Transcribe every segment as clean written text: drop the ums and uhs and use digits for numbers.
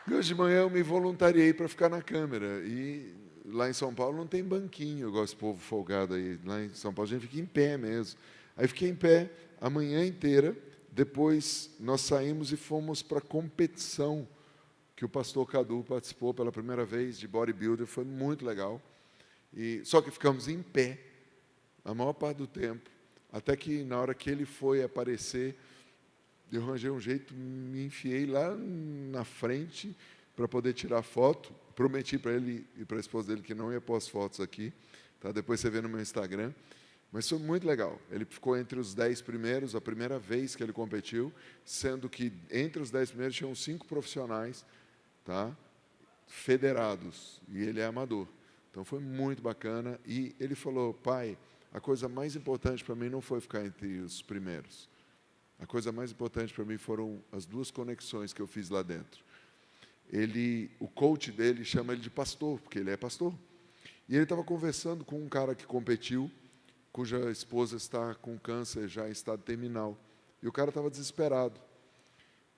E hoje de manhã eu me voluntariei para ficar na câmera. E lá em São Paulo não tem banquinho, igual esse povo folgado aí. Lá em São Paulo a gente fica em pé mesmo. Aí fiquei em pé a manhã inteira. Depois nós saímos e fomos para a competição que o pastor Cadu participou pela primeira vez de bodybuilder. Foi muito legal. Só que ficamos em pé a maior parte do tempo. Até que na hora que ele foi aparecer, eu arranjei um jeito, me enfiei lá na frente para poder tirar foto. Prometi para ele e para a esposa dele que não ia pôr as fotos aqui. Tá? Depois você vê no meu Instagram. Mas foi muito legal. Ele ficou entre os 10 primeiros, a primeira vez que ele competiu, sendo que entre os 10 primeiros tinham 5 profissionais, tá? Federados, e ele é amador. Então foi muito bacana. E ele falou: pai, a coisa mais importante para mim não foi ficar entre os primeiros. A coisa mais importante para mim foram as 2 conexões que eu fiz lá dentro. O coach dele chama ele de pastor, porque ele é pastor. E ele estava conversando com um cara que competiu, cuja esposa está com câncer já em estado terminal. E o cara estava desesperado.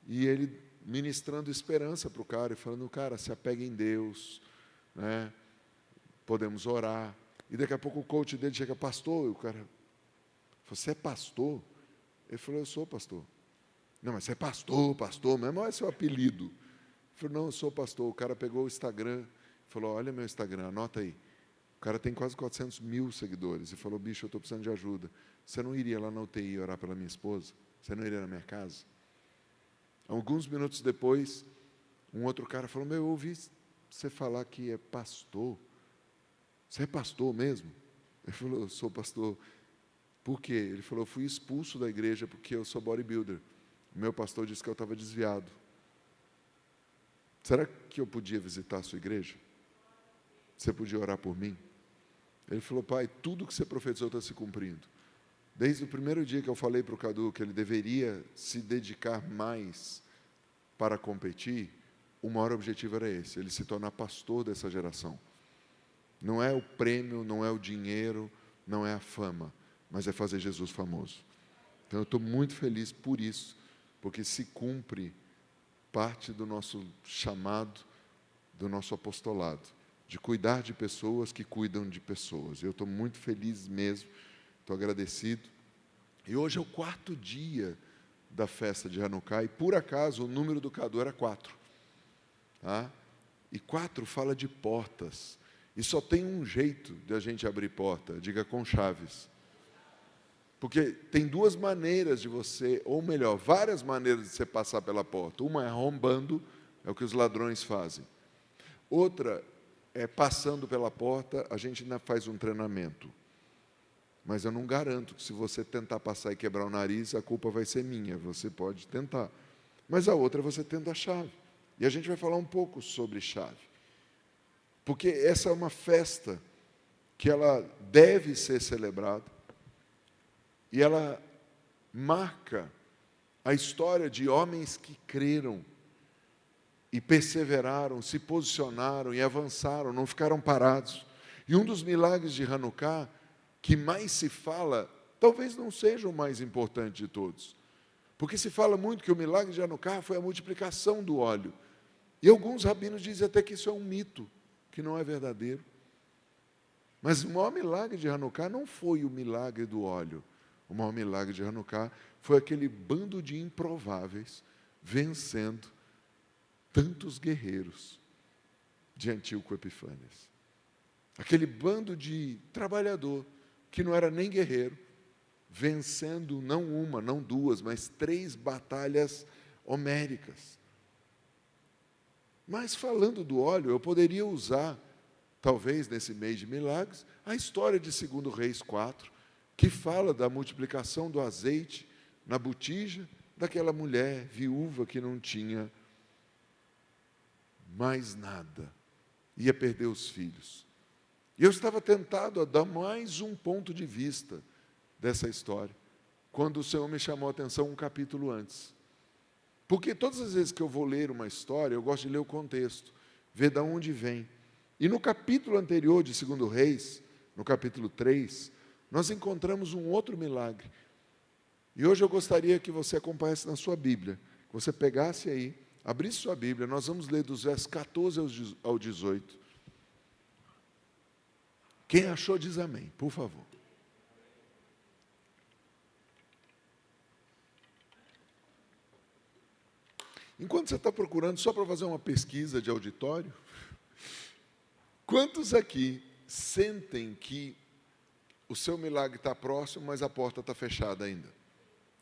E ele ministrando esperança para o cara, e falando: cara, se apegue em Deus, né? Podemos orar. E daqui a pouco o coach dele chega: pastor, e o cara: você é pastor? Ele falou: eu sou pastor. Não, mas você é pastor mesmo, é seu apelido. Ele falou: não, eu sou pastor. O cara pegou o Instagram, falou: olha meu Instagram, anota aí. O cara tem quase 400 mil seguidores. E falou: bicho, eu estou precisando de ajuda. Você não iria lá na UTI orar pela minha esposa? Você não iria na minha casa? Alguns minutos depois, um outro cara falou: meu, eu ouvi você falar que é pastor. Você é pastor mesmo? Ele falou: eu sou pastor. Por quê? Ele falou: eu fui expulso da igreja porque eu sou bodybuilder. O meu pastor disse que eu estava desviado. Será que eu podia visitar a sua igreja? Você podia orar por mim? Ele falou: pai, tudo que você profetizou está se cumprindo. Desde o primeiro dia que eu falei para o Cadu que ele deveria se dedicar mais para competir, o maior objetivo era esse: ele se tornar pastor dessa geração. Não é o prêmio, não é o dinheiro, não é a fama, mas é fazer Jesus famoso. Então eu estou muito feliz por isso, porque se cumpre parte do nosso chamado, do nosso apostolado, de cuidar de pessoas que cuidam de pessoas. Eu estou muito feliz mesmo, estou agradecido. E hoje é o 4º dia da festa de Hanukkah, e por acaso o número do Cadu era 4. Tá? E 4 fala de portas. E só tem um jeito de a gente abrir porta, diga: com chaves. Porque tem 2 maneiras de você, ou melhor, várias maneiras de você passar pela porta. Uma é arrombando, é o que os ladrões fazem. Outra é passando pela porta, a gente ainda faz um treinamento. Mas eu não garanto que se você tentar passar e quebrar o nariz, a culpa vai ser minha. Você pode tentar. Mas a outra é você tendo a chave. E a gente vai falar um pouco sobre chave. Porque essa é uma festa que ela deve ser celebrada. E ela marca a história de homens que creram e perseveraram, se posicionaram e avançaram, não ficaram parados. E um dos milagres de Hanukkah que mais se fala, talvez não seja o mais importante de todos. Porque se fala muito que o milagre de Hanukkah foi a multiplicação do óleo. E alguns rabinos dizem até que isso é um mito, que não é verdadeiro. Mas o maior milagre de Hanukkah não foi o milagre do óleo. O maior milagre de Hanukkah foi aquele bando de improváveis vencendo tantos guerreiros de Antíoco Epifânias. Aquele bando de trabalhador que não era nem guerreiro, vencendo não uma, não 2, mas 3 batalhas homéricas. Mas falando do óleo, eu poderia usar, talvez nesse mês de milagres, a história de 2 Reis 4, que fala da multiplicação do azeite na botija daquela mulher viúva que não tinha mais nada, ia perder os filhos. E eu estava tentado a dar mais um ponto de vista dessa história, quando o Senhor me chamou a atenção um capítulo antes. Porque todas as vezes que eu vou ler uma história, eu gosto de ler o contexto, ver de onde vem. E no capítulo anterior de 2 Reis, no capítulo 3, nós encontramos um outro milagre. E hoje eu gostaria que você acompanhasse na sua Bíblia, que você pegasse aí abrisse sua Bíblia, nós vamos ler dos versos 14 ao 18. Quem achou diz amém, por favor. Enquanto você está procurando, só para fazer uma pesquisa de auditório, quantos aqui sentem que o seu milagre está próximo, mas a porta está fechada ainda?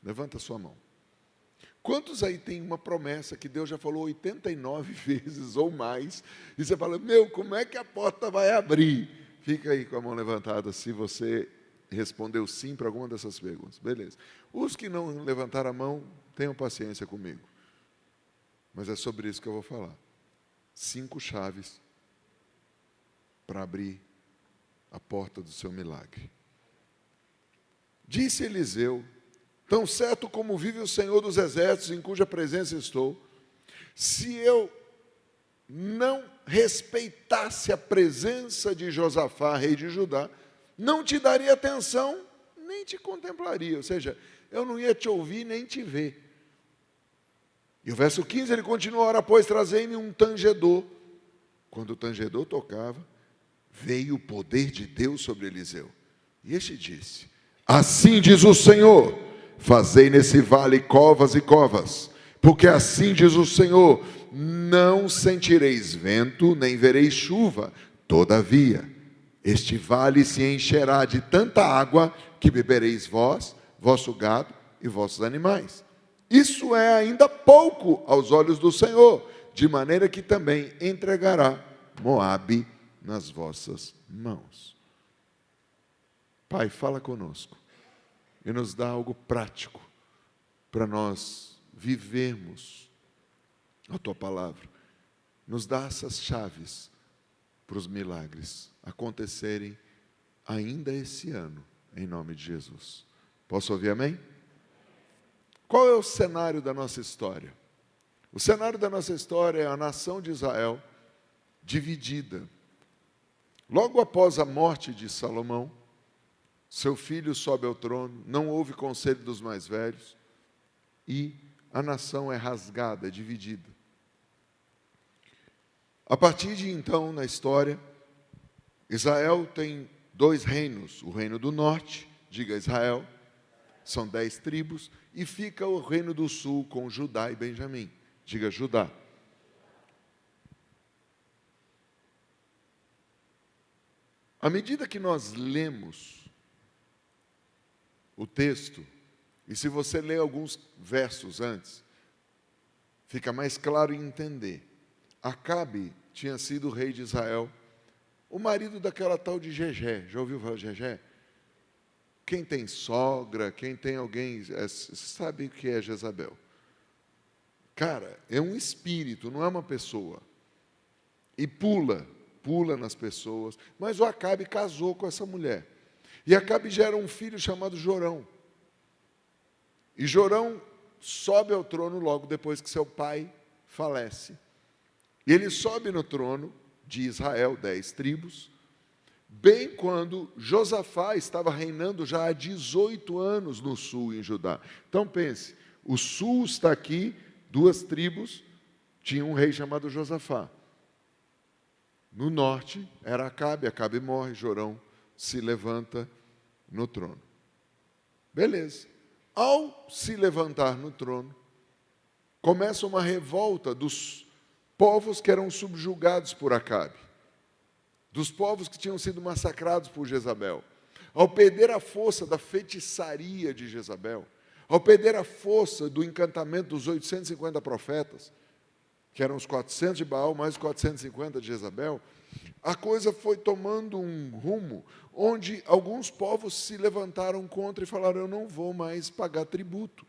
Levanta a sua mão. Quantos aí tem uma promessa que Deus já falou 89 vezes ou mais, e você fala, como é que a porta vai abrir? Fica aí com a mão levantada se você respondeu sim para alguma dessas perguntas. Beleza. Os que não levantaram a mão, tenham paciência comigo. Mas é sobre isso que eu vou falar. 5 chaves para abrir a porta do seu milagre. Disse Eliseu, tão certo como vive o Senhor dos Exércitos, em cuja presença estou, se eu não respeitasse a presença de Josafá, rei de Judá, não te daria atenção, nem te contemplaria. Ou seja, eu não ia te ouvir, nem te ver. E o verso 15, ele continua, ora, pois, trazei-me um tangedor. Quando o tangedor tocava, veio o poder de Deus sobre Eliseu. E este disse, assim diz o Senhor, fazei nesse vale covas e covas, porque assim diz o Senhor, não sentireis vento, nem vereis chuva, todavia, este vale se encherá de tanta água, que bebereis vós, vosso gado e vossos animais. Isso é ainda pouco aos olhos do Senhor, de maneira que também entregará Moabe nas vossas mãos. Pai, fala conosco e nos dá algo prático para nós vivermos a Tua palavra. Nos dá essas chaves para os milagres acontecerem ainda esse ano, em nome de Jesus. Posso ouvir amém? Qual é o cenário da nossa história? O cenário da nossa história é a nação de Israel dividida. Logo após a morte de Salomão, seu filho sobe ao trono, não houve conselho dos mais velhos, e a nação é rasgada, é dividida. A partir de então, na história, Israel tem 2 reinos, o reino do norte, diga Israel, são 10 tribos, e fica o reino do sul com Judá e Benjamim. Diga Judá. À medida que nós lemos o texto, e se você ler alguns versos antes, fica mais claro em entender. Acabe tinha sido rei de Israel, o marido daquela tal de Jezé. Já ouviu falar de Jezé? Quem tem sogra, quem tem alguém, sabe o que é Jezabel. Cara, é um espírito, não é uma pessoa. E pula nas pessoas. Mas o Acabe casou com essa mulher. E Acabe gera um filho chamado Jorão. E Jorão sobe ao trono logo depois que seu pai falece. E ele sobe no trono de Israel, 10 tribos, bem quando Josafá estava reinando já há 18 anos no sul, em Judá. Então pense, o sul está aqui, 2 tribos, tinha um rei chamado Josafá. No norte era Acabe, Acabe morre, Jorão se levanta no trono. Beleza. Ao se levantar no trono, começa uma revolta dos povos que eram subjugados por Acabe, dos povos que tinham sido massacrados por Jezabel. Ao perder a força da feitiçaria de Jezabel, ao perder a força do encantamento dos 850 profetas, que eram os 400 de Baal, mais os 450 de Jezabel, a coisa foi tomando um rumo onde alguns povos se levantaram contra e falaram, eu não vou mais pagar tributo.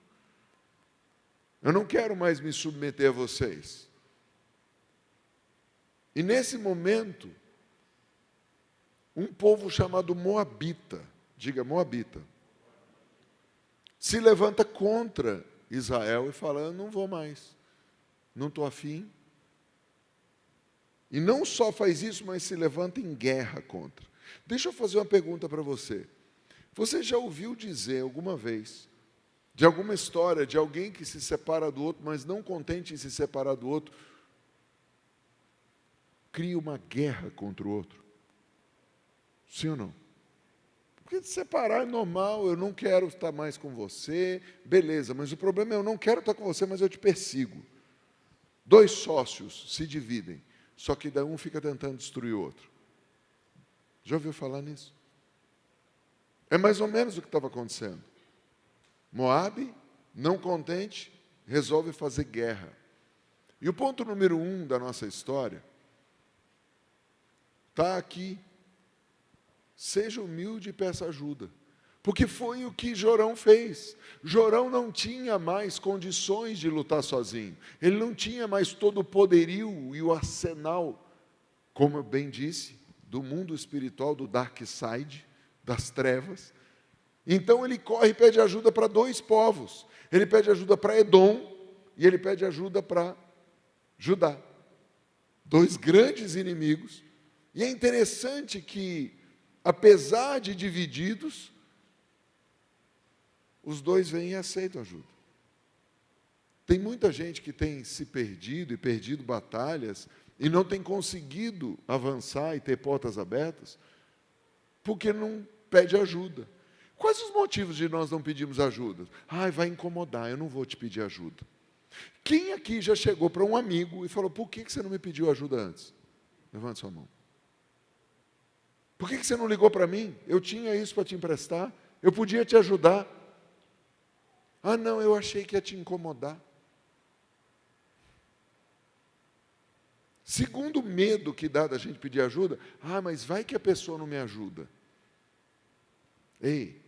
Eu não quero mais me submeter a vocês. E nesse momento, um povo chamado Moabita, diga Moabita, se levanta contra Israel e fala, eu não vou mais, não estou afim. E não só faz isso, mas se levanta em guerra contra. Deixa eu fazer uma pergunta para você. Você já ouviu dizer alguma vez de alguma história, de alguém que se separa do outro, mas não contente em se separar do outro, cria uma guerra contra o outro. Sim ou não? Porque se separar é normal, eu não quero estar mais com você, beleza, mas o problema é eu não quero estar com você, mas eu te persigo. Dois sócios se dividem, só que daí um fica tentando destruir o outro. Já ouviu falar nisso? É mais ou menos o que estava acontecendo. Moabe, não contente, resolve fazer guerra. E o ponto número 1 da nossa história está aqui. Seja humilde e peça ajuda. Porque foi o que Jorão fez. Jorão não tinha mais condições de lutar sozinho. Ele não tinha mais todo o poderio e o arsenal, como eu bem disse, do mundo espiritual, do dark side, das trevas. Então ele corre e pede ajuda para 2 povos. Ele pede ajuda para Edom e ele pede ajuda para Judá. 2 grandes inimigos. E é interessante que, apesar de divididos, os 2 vêm e aceitam ajuda. Tem muita gente que tem se perdido e perdido batalhas e não tem conseguido avançar e ter portas abertas porque não pede ajuda. Quais os motivos de nós não pedirmos ajuda? Vai incomodar, eu não vou te pedir ajuda. Quem aqui já chegou para um amigo e falou, por que você não me pediu ajuda antes? Levante sua mão. Por que você não ligou para mim? Eu tinha isso para te emprestar, eu podia te ajudar. Não, eu achei que ia te incomodar. Segundo medo que dá da gente pedir ajuda, mas vai que a pessoa não me ajuda. Ei,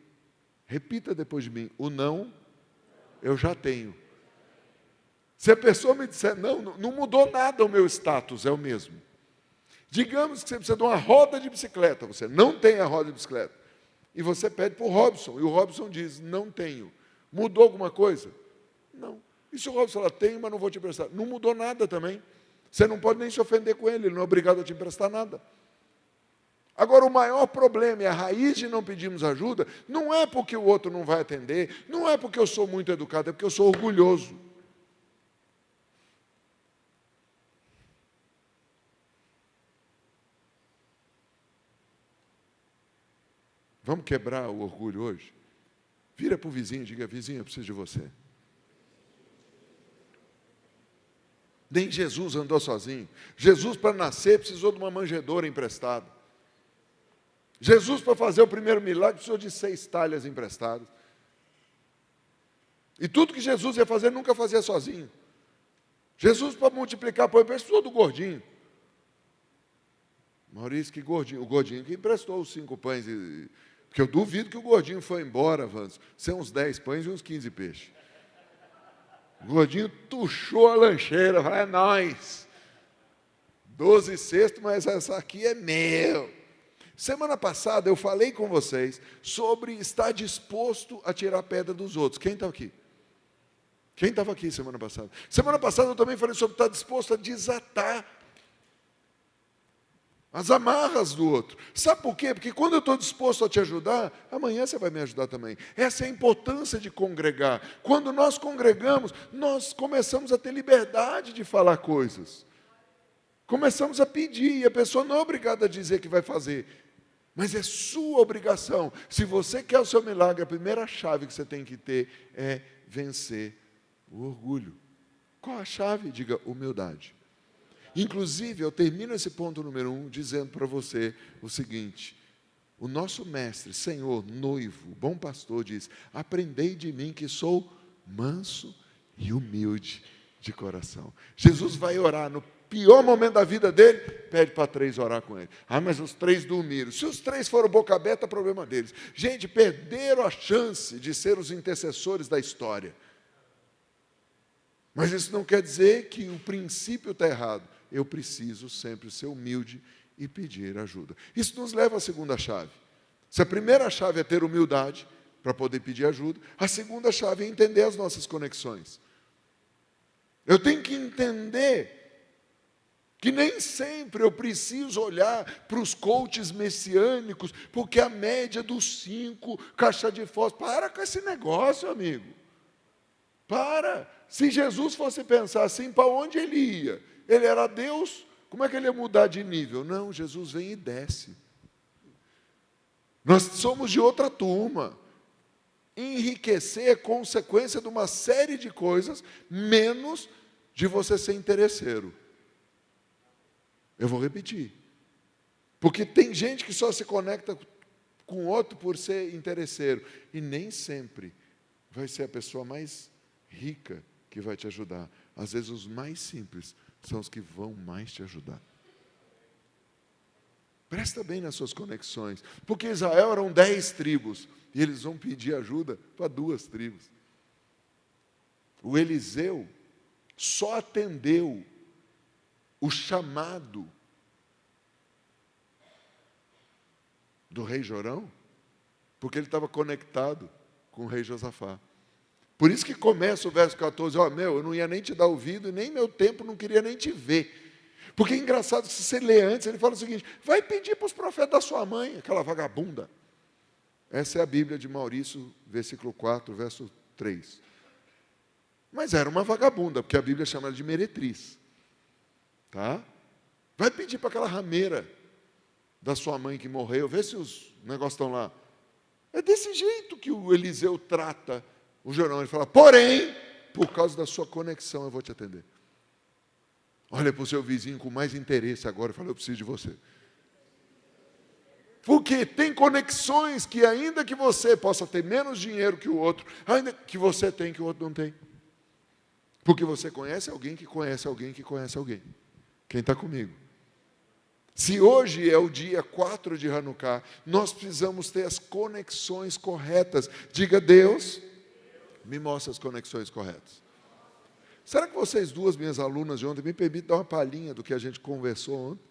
repita depois de mim, o não, eu já tenho. Se a pessoa me disser, não mudou nada o meu status, é o mesmo. Digamos que você precisa de uma roda de bicicleta, você não tem a roda de bicicleta. E você pede para o Robson, e o Robson diz, não tenho. Mudou alguma coisa? Não. E se o Robson falar, tenho, mas não vou te emprestar? Não mudou nada também. Você não pode nem se ofender com ele não é obrigado a te emprestar nada. Agora, o maior problema e a raiz de não pedirmos ajuda, não é porque o outro não vai atender, não é porque eu sou muito educado, é porque eu sou orgulhoso. Vamos quebrar o orgulho hoje? Vira para o vizinho e diga, vizinho, eu preciso de você. Nem Jesus andou sozinho. Jesus, para nascer, precisou de uma manjedoura emprestada. Jesus, para fazer o primeiro milagre, precisou de 6 talhas emprestadas. E tudo que Jesus ia fazer, nunca fazia sozinho. Jesus, para multiplicar pão e peixe, precisou do gordinho. Maurício, que gordinho? O gordinho que emprestou os 5 pães. Porque eu duvido que o gordinho foi embora, Vanso, sem uns 10 pães e uns 15 peixes. O gordinho tuchou a lancheira, é nóis. 12 cestos, mas essa aqui é meu. Semana passada eu falei com vocês sobre estar disposto a tirar a pedra dos outros. Quem está aqui? Quem estava aqui semana passada? Semana passada eu também falei sobre estar disposto a desatar as amarras do outro. Sabe por quê? Porque quando eu estou disposto a te ajudar, amanhã você vai me ajudar também. Essa é a importância de congregar. Quando nós congregamos, nós começamos a ter liberdade de falar coisas. Começamos a pedir, e a pessoa não é obrigada a dizer que vai fazer, mas é sua obrigação. Se você quer o seu milagre, a primeira chave que você tem que ter é vencer o orgulho. Qual a chave? Diga, humildade. Inclusive, eu termino esse ponto número 1 dizendo para você o seguinte, o nosso mestre, Senhor, noivo, bom pastor, diz, aprendei de mim que sou manso e humilde de coração. Jesus vai orar no pior momento da vida dele, pede para 3 orar com ele. Mas os 3 dormiram. Se os 3 foram boca aberta, é problema deles. Gente, perderam a chance de ser os intercessores da história. Mas isso não quer dizer que o princípio está errado. Eu preciso sempre ser humilde e pedir ajuda. Isso nos leva à segunda chave. Se a primeira chave é ter humildade para poder pedir ajuda, a segunda chave é entender as nossas conexões. Eu tenho que entender que nem sempre eu preciso olhar para os coaches messiânicos, porque a média dos 5, caixa de fósforo. Para com esse negócio, amigo. Se Jesus fosse pensar assim, para onde ele ia? Ele era Deus, como é que ele ia mudar de nível? Não, Jesus vem e desce. Nós somos de outra turma. Enriquecer é consequência de uma série de coisas, menos de você ser interesseiro. Eu vou repetir. Porque tem gente que só se conecta com outro por ser interesseiro. E nem sempre vai ser a pessoa mais rica que vai te ajudar. Às vezes os mais simples são os que vão mais te ajudar. Presta bem nas suas conexões. Porque Israel eram 10 tribos. E eles vão pedir ajuda para 2 tribos. O Eliseu só atendeu o chamado do rei Jorão, porque ele estava conectado com o rei Josafá. Por isso que começa o verso 14, eu não ia nem te dar ouvido, e nem meu tempo, não queria nem te ver. Porque é engraçado, se você lê antes, ele fala o seguinte, vai pedir para os profetas da sua mãe, aquela vagabunda. Essa é a Bíblia de Maurício, versículo 4, verso 3. Mas era uma vagabunda, porque a Bíblia chama ela de meretriz. Tá? Vai pedir para aquela rameira da sua mãe que morreu, vê se os negócios estão lá. É desse jeito que o Eliseu trata o Jorão. Ele fala, porém, por causa da sua conexão, eu vou te atender. Olha para o seu vizinho com mais interesse agora e fala, eu preciso de você. Porque tem conexões que ainda que você possa ter menos dinheiro que o outro, ainda que você tem que o outro não tem. Porque você conhece alguém que conhece alguém que conhece alguém. Quem está comigo? Se hoje é o dia 4 de Hanukkah, nós precisamos ter as conexões corretas. Diga, Deus, me mostra as conexões corretas. Será que vocês 2, minhas alunas de ontem, me permitem dar uma palhinha do que a gente conversou ontem?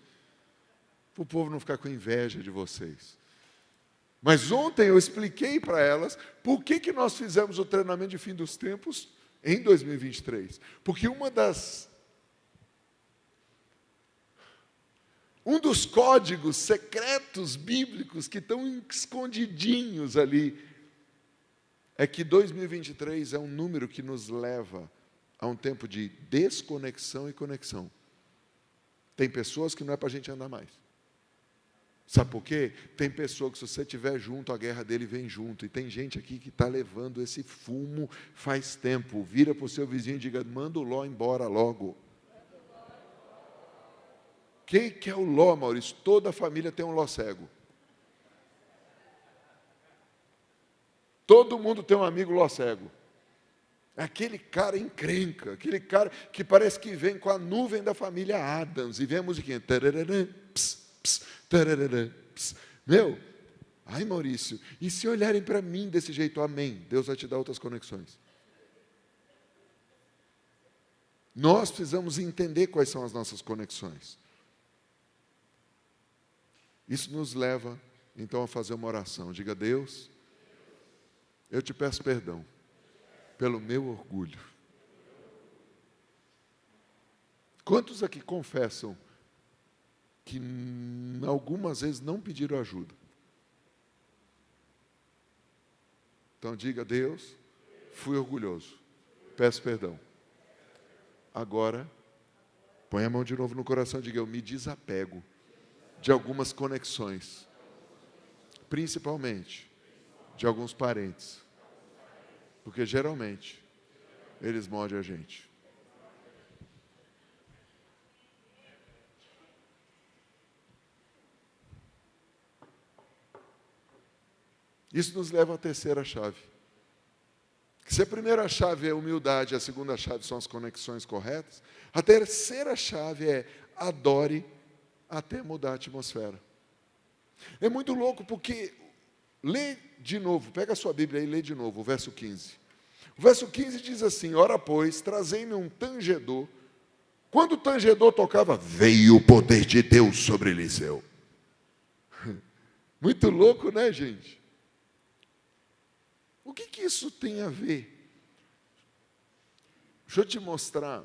Para o povo não ficar com inveja de vocês. Mas ontem eu expliquei para elas por que nós fizemos o treinamento de fim dos tempos em 2023. Porque um dos códigos secretos bíblicos que estão escondidinhos ali é que 2023 é um número que nos leva a um tempo de desconexão e conexão. Tem pessoas que não é para a gente andar mais. Sabe por quê? Tem pessoa que se você estiver junto, a guerra dele vem junto. E tem gente aqui que está levando esse fumo faz tempo. Vira para o seu vizinho e diga, manda o Ló embora logo. Quem que é o Ló, Maurício? Toda a família tem um Ló cego. Todo mundo tem um amigo Ló cego. Aquele cara encrenca, aquele cara que parece que vem com a nuvem da família Adams. E vem a musiquinha. Tararara, ps, ps, tararara, ps. Meu, ai Maurício, e se olharem para mim desse jeito, amém, Deus vai te dar outras conexões. Nós precisamos entender quais são as nossas conexões. Isso nos leva, então, a fazer uma oração. Diga, Deus, eu te peço perdão pelo meu orgulho. Quantos aqui confessam que algumas vezes não pediram ajuda? Então diga, Deus, fui orgulhoso, peço perdão. Agora, põe a mão de novo no coração e diga, eu me desapego de algumas conexões, principalmente de alguns parentes, porque geralmente eles mordem a gente. Isso nos leva à terceira chave. Se a primeira chave é a humildade, a segunda chave são as conexões corretas, a terceira chave é adore até mudar a atmosfera. É muito louco porque, lê de novo, pega a sua Bíblia e lê de novo o verso 15. O verso 15 diz assim, ora pois, trazei-me um tangedor. Quando o tangedor tocava, veio o poder de Deus sobre Eliseu. Muito louco, né, gente? O que isso tem a ver? Deixa eu te mostrar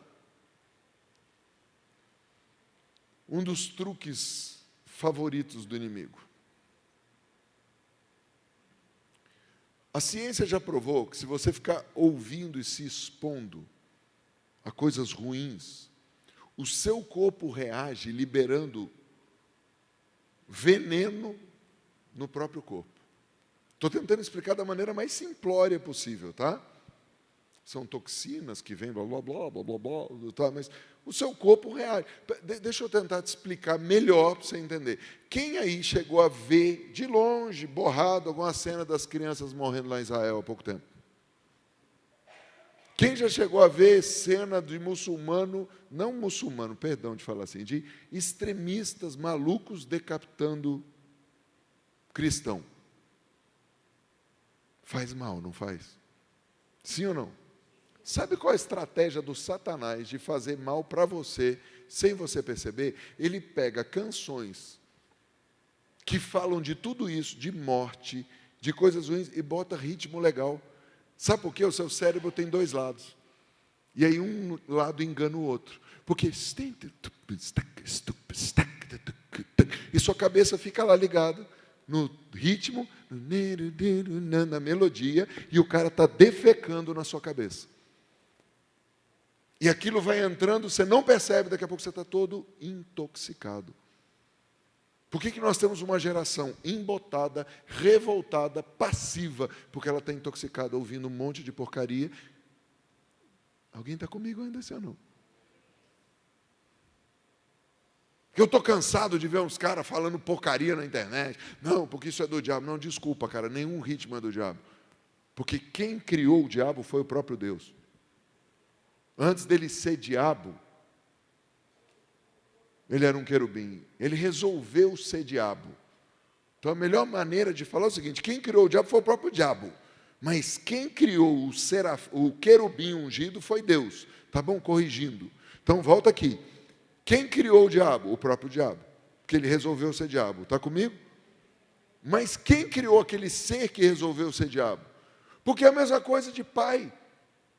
um dos truques favoritos do inimigo. A ciência já provou que se você ficar ouvindo e se expondo a coisas ruins, o seu corpo reage liberando veneno no próprio corpo. Estou tentando explicar da maneira mais simplória possível, tá? São toxinas que vêm, blá, blá, blá, blá, blá, blá, tá? Mas o seu corpo reage. Deixa eu tentar te explicar melhor para você entender. Quem aí chegou a ver, de longe, borrado, alguma cena das crianças morrendo lá em Israel há pouco tempo? Quem já chegou a ver cena de muçulmano, não muçulmano, perdão de falar assim, de extremistas malucos decapitando cristão? Faz mal, não faz? Sim ou não? Sabe qual é a estratégia do Satanás de fazer mal para você, sem você perceber? Ele pega canções que falam de tudo isso, de morte, de coisas ruins, e bota ritmo legal. Sabe por quê? O seu cérebro tem dois lados. E aí um lado engana o outro. Porque e sua cabeça fica lá ligada no ritmo, na melodia, e o cara está defecando na sua cabeça. E aquilo vai entrando, você não percebe, daqui a pouco você está todo intoxicado. Por que nós temos uma geração embotada, revoltada, passiva? Porque ela está intoxicada, ouvindo um monte de porcaria. Alguém está comigo ainda, sim ou não? Eu estou cansado de ver uns caras falando porcaria na internet. Não, porque isso é do diabo. Não, desculpa, cara, nenhum ritmo é do diabo. Porque quem criou o diabo foi o próprio Deus. Antes dele ser diabo, ele era um querubim. Ele resolveu ser diabo. Então a melhor maneira de falar é o seguinte: quem criou o diabo foi o próprio diabo. Mas quem criou o querubim ungido foi Deus. Tá bom? Corrigindo. Então volta aqui. Quem criou o diabo? O próprio diabo. Porque ele resolveu ser diabo. Está comigo? Mas quem criou aquele ser que resolveu ser diabo? Porque é a mesma coisa de pai.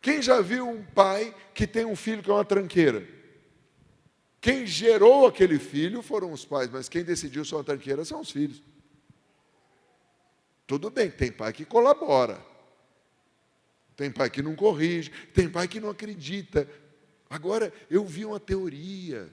Quem já viu um pai que tem um filho que é uma tranqueira? Quem gerou aquele filho foram os pais, mas quem decidiu ser uma tranqueira são os filhos. Tudo bem, tem pai que colabora. Tem pai que não corrige, tem pai que não acredita. Agora, eu vi uma teoria,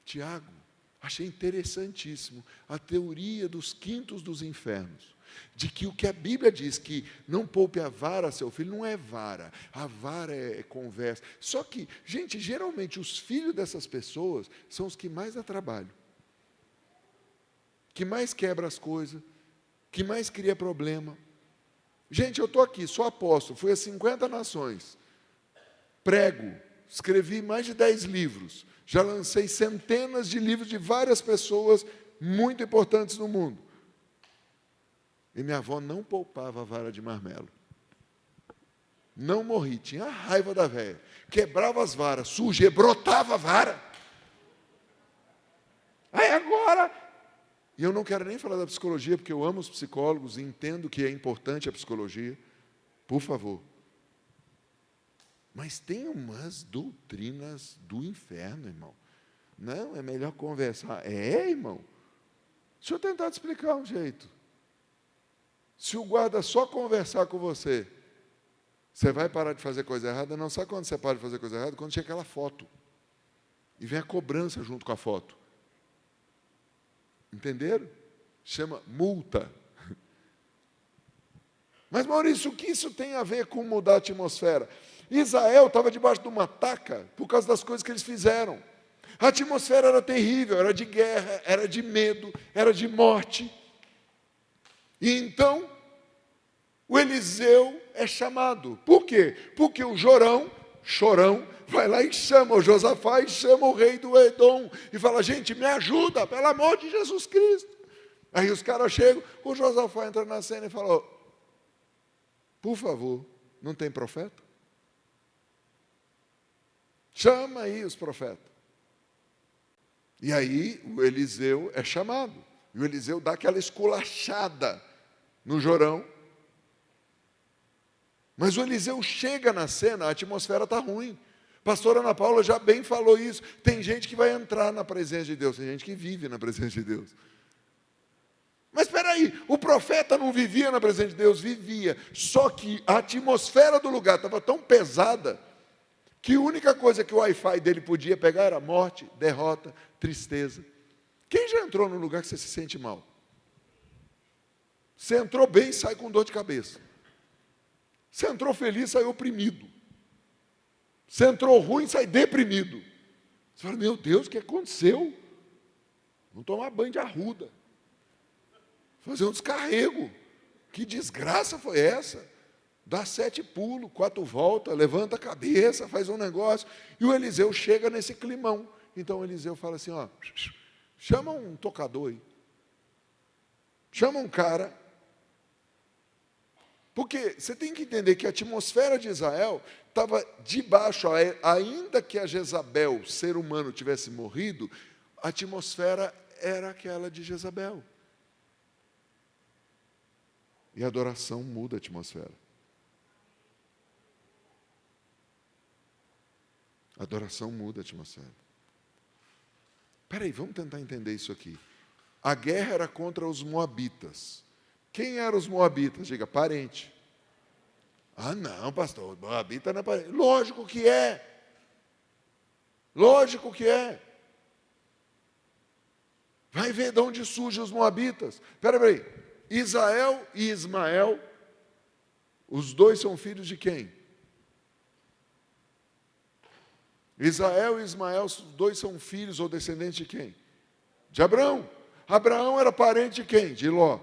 Tiago, achei interessantíssimo, a teoria dos quintos dos infernos, de que o que a Bíblia diz que não poupe a vara a seu filho, não é vara, a vara é conversa. Só que, gente, geralmente os filhos dessas pessoas são os que mais dá trabalho, que mais quebra as coisas, que mais cria problema. Gente, eu estou aqui, sou apóstolo, fui a 50 nações, prego, escrevi mais de 10 livros, já lancei centenas de livros de várias pessoas muito importantes no mundo. E minha avó não poupava a vara de marmelo. Não morri, tinha raiva da velha. Quebrava as varas, suja, brotava a vara. Aí agora... E eu não quero nem falar da psicologia, porque eu amo os psicólogos e entendo que é importante a psicologia. Por favor. Mas tem umas doutrinas do inferno, irmão. Não, é melhor conversar. É, irmão? Deixa eu tentar te explicar um jeito. Se o guarda só conversar com você, você vai parar de fazer coisa errada? Não, sabe quando você para de fazer coisa errada? Quando chega aquela foto. E vem a cobrança junto com a foto. Entenderam? Chama multa. Mas, Maurício, o que isso tem a ver com mudar a atmosfera? Israel estava debaixo de uma taca por causa das coisas que eles fizeram. A atmosfera era terrível, era de guerra, era de medo, era de morte. E então, o Eliseu é chamado. Por quê? Porque o chorão, vai lá e chama o Josafá e chama o rei do Edom. E fala, gente, me ajuda, pelo amor de Jesus Cristo. Aí os caras chegam, o Josafá entra na cena e fala, por favor, não tem profeta? Chama aí os profetas. E aí o Eliseu é chamado. E o Eliseu dá aquela esculachada no Jorão. Mas o Eliseu chega na cena, a atmosfera está ruim. Pastora Ana Paula já bem falou isso. Tem gente que vai entrar na presença de Deus, tem gente que vive na presença de Deus. Mas espera aí, aí, o profeta não vivia na presença de Deus? Vivia. Só que a atmosfera do lugar estava tão pesada que a única coisa que o Wi-Fi dele podia pegar era morte, derrota, tristeza. Quem já entrou num lugar que você se sente mal? Você entrou bem, sai com dor de cabeça. Você entrou feliz, sai oprimido. Você entrou ruim, sai deprimido. Você fala, meu Deus, o que aconteceu? Vamos tomar banho de arruda. Fazer um descarrego. Que desgraça foi essa? Dá 7 pulos, 4 voltas, levanta a cabeça, faz um negócio. E o Eliseu chega nesse climão. Então o Eliseu fala assim, ó, chama um tocador aí. Chama um cara. Porque você tem que entender que a atmosfera de Israel estava debaixo, ainda que a Jezabel, ser humano, tivesse morrido, a atmosfera era aquela de Jezabel. E a adoração muda a atmosfera. A adoração muda a atmosfera. Espera aí, vamos tentar entender isso aqui. A guerra era contra os moabitas. Quem eram os moabitas? Diga, parente. Ah, não, pastor, moabita não é parente. Lógico que é. Lógico que é. Vai ver de onde surgem os moabitas. Espera aí. Israel e Ismael, os dois são filhos de quem? Israel e Ismael, os dois são filhos ou descendentes de quem? De Abraão. Abraão era parente de quem? De Ló.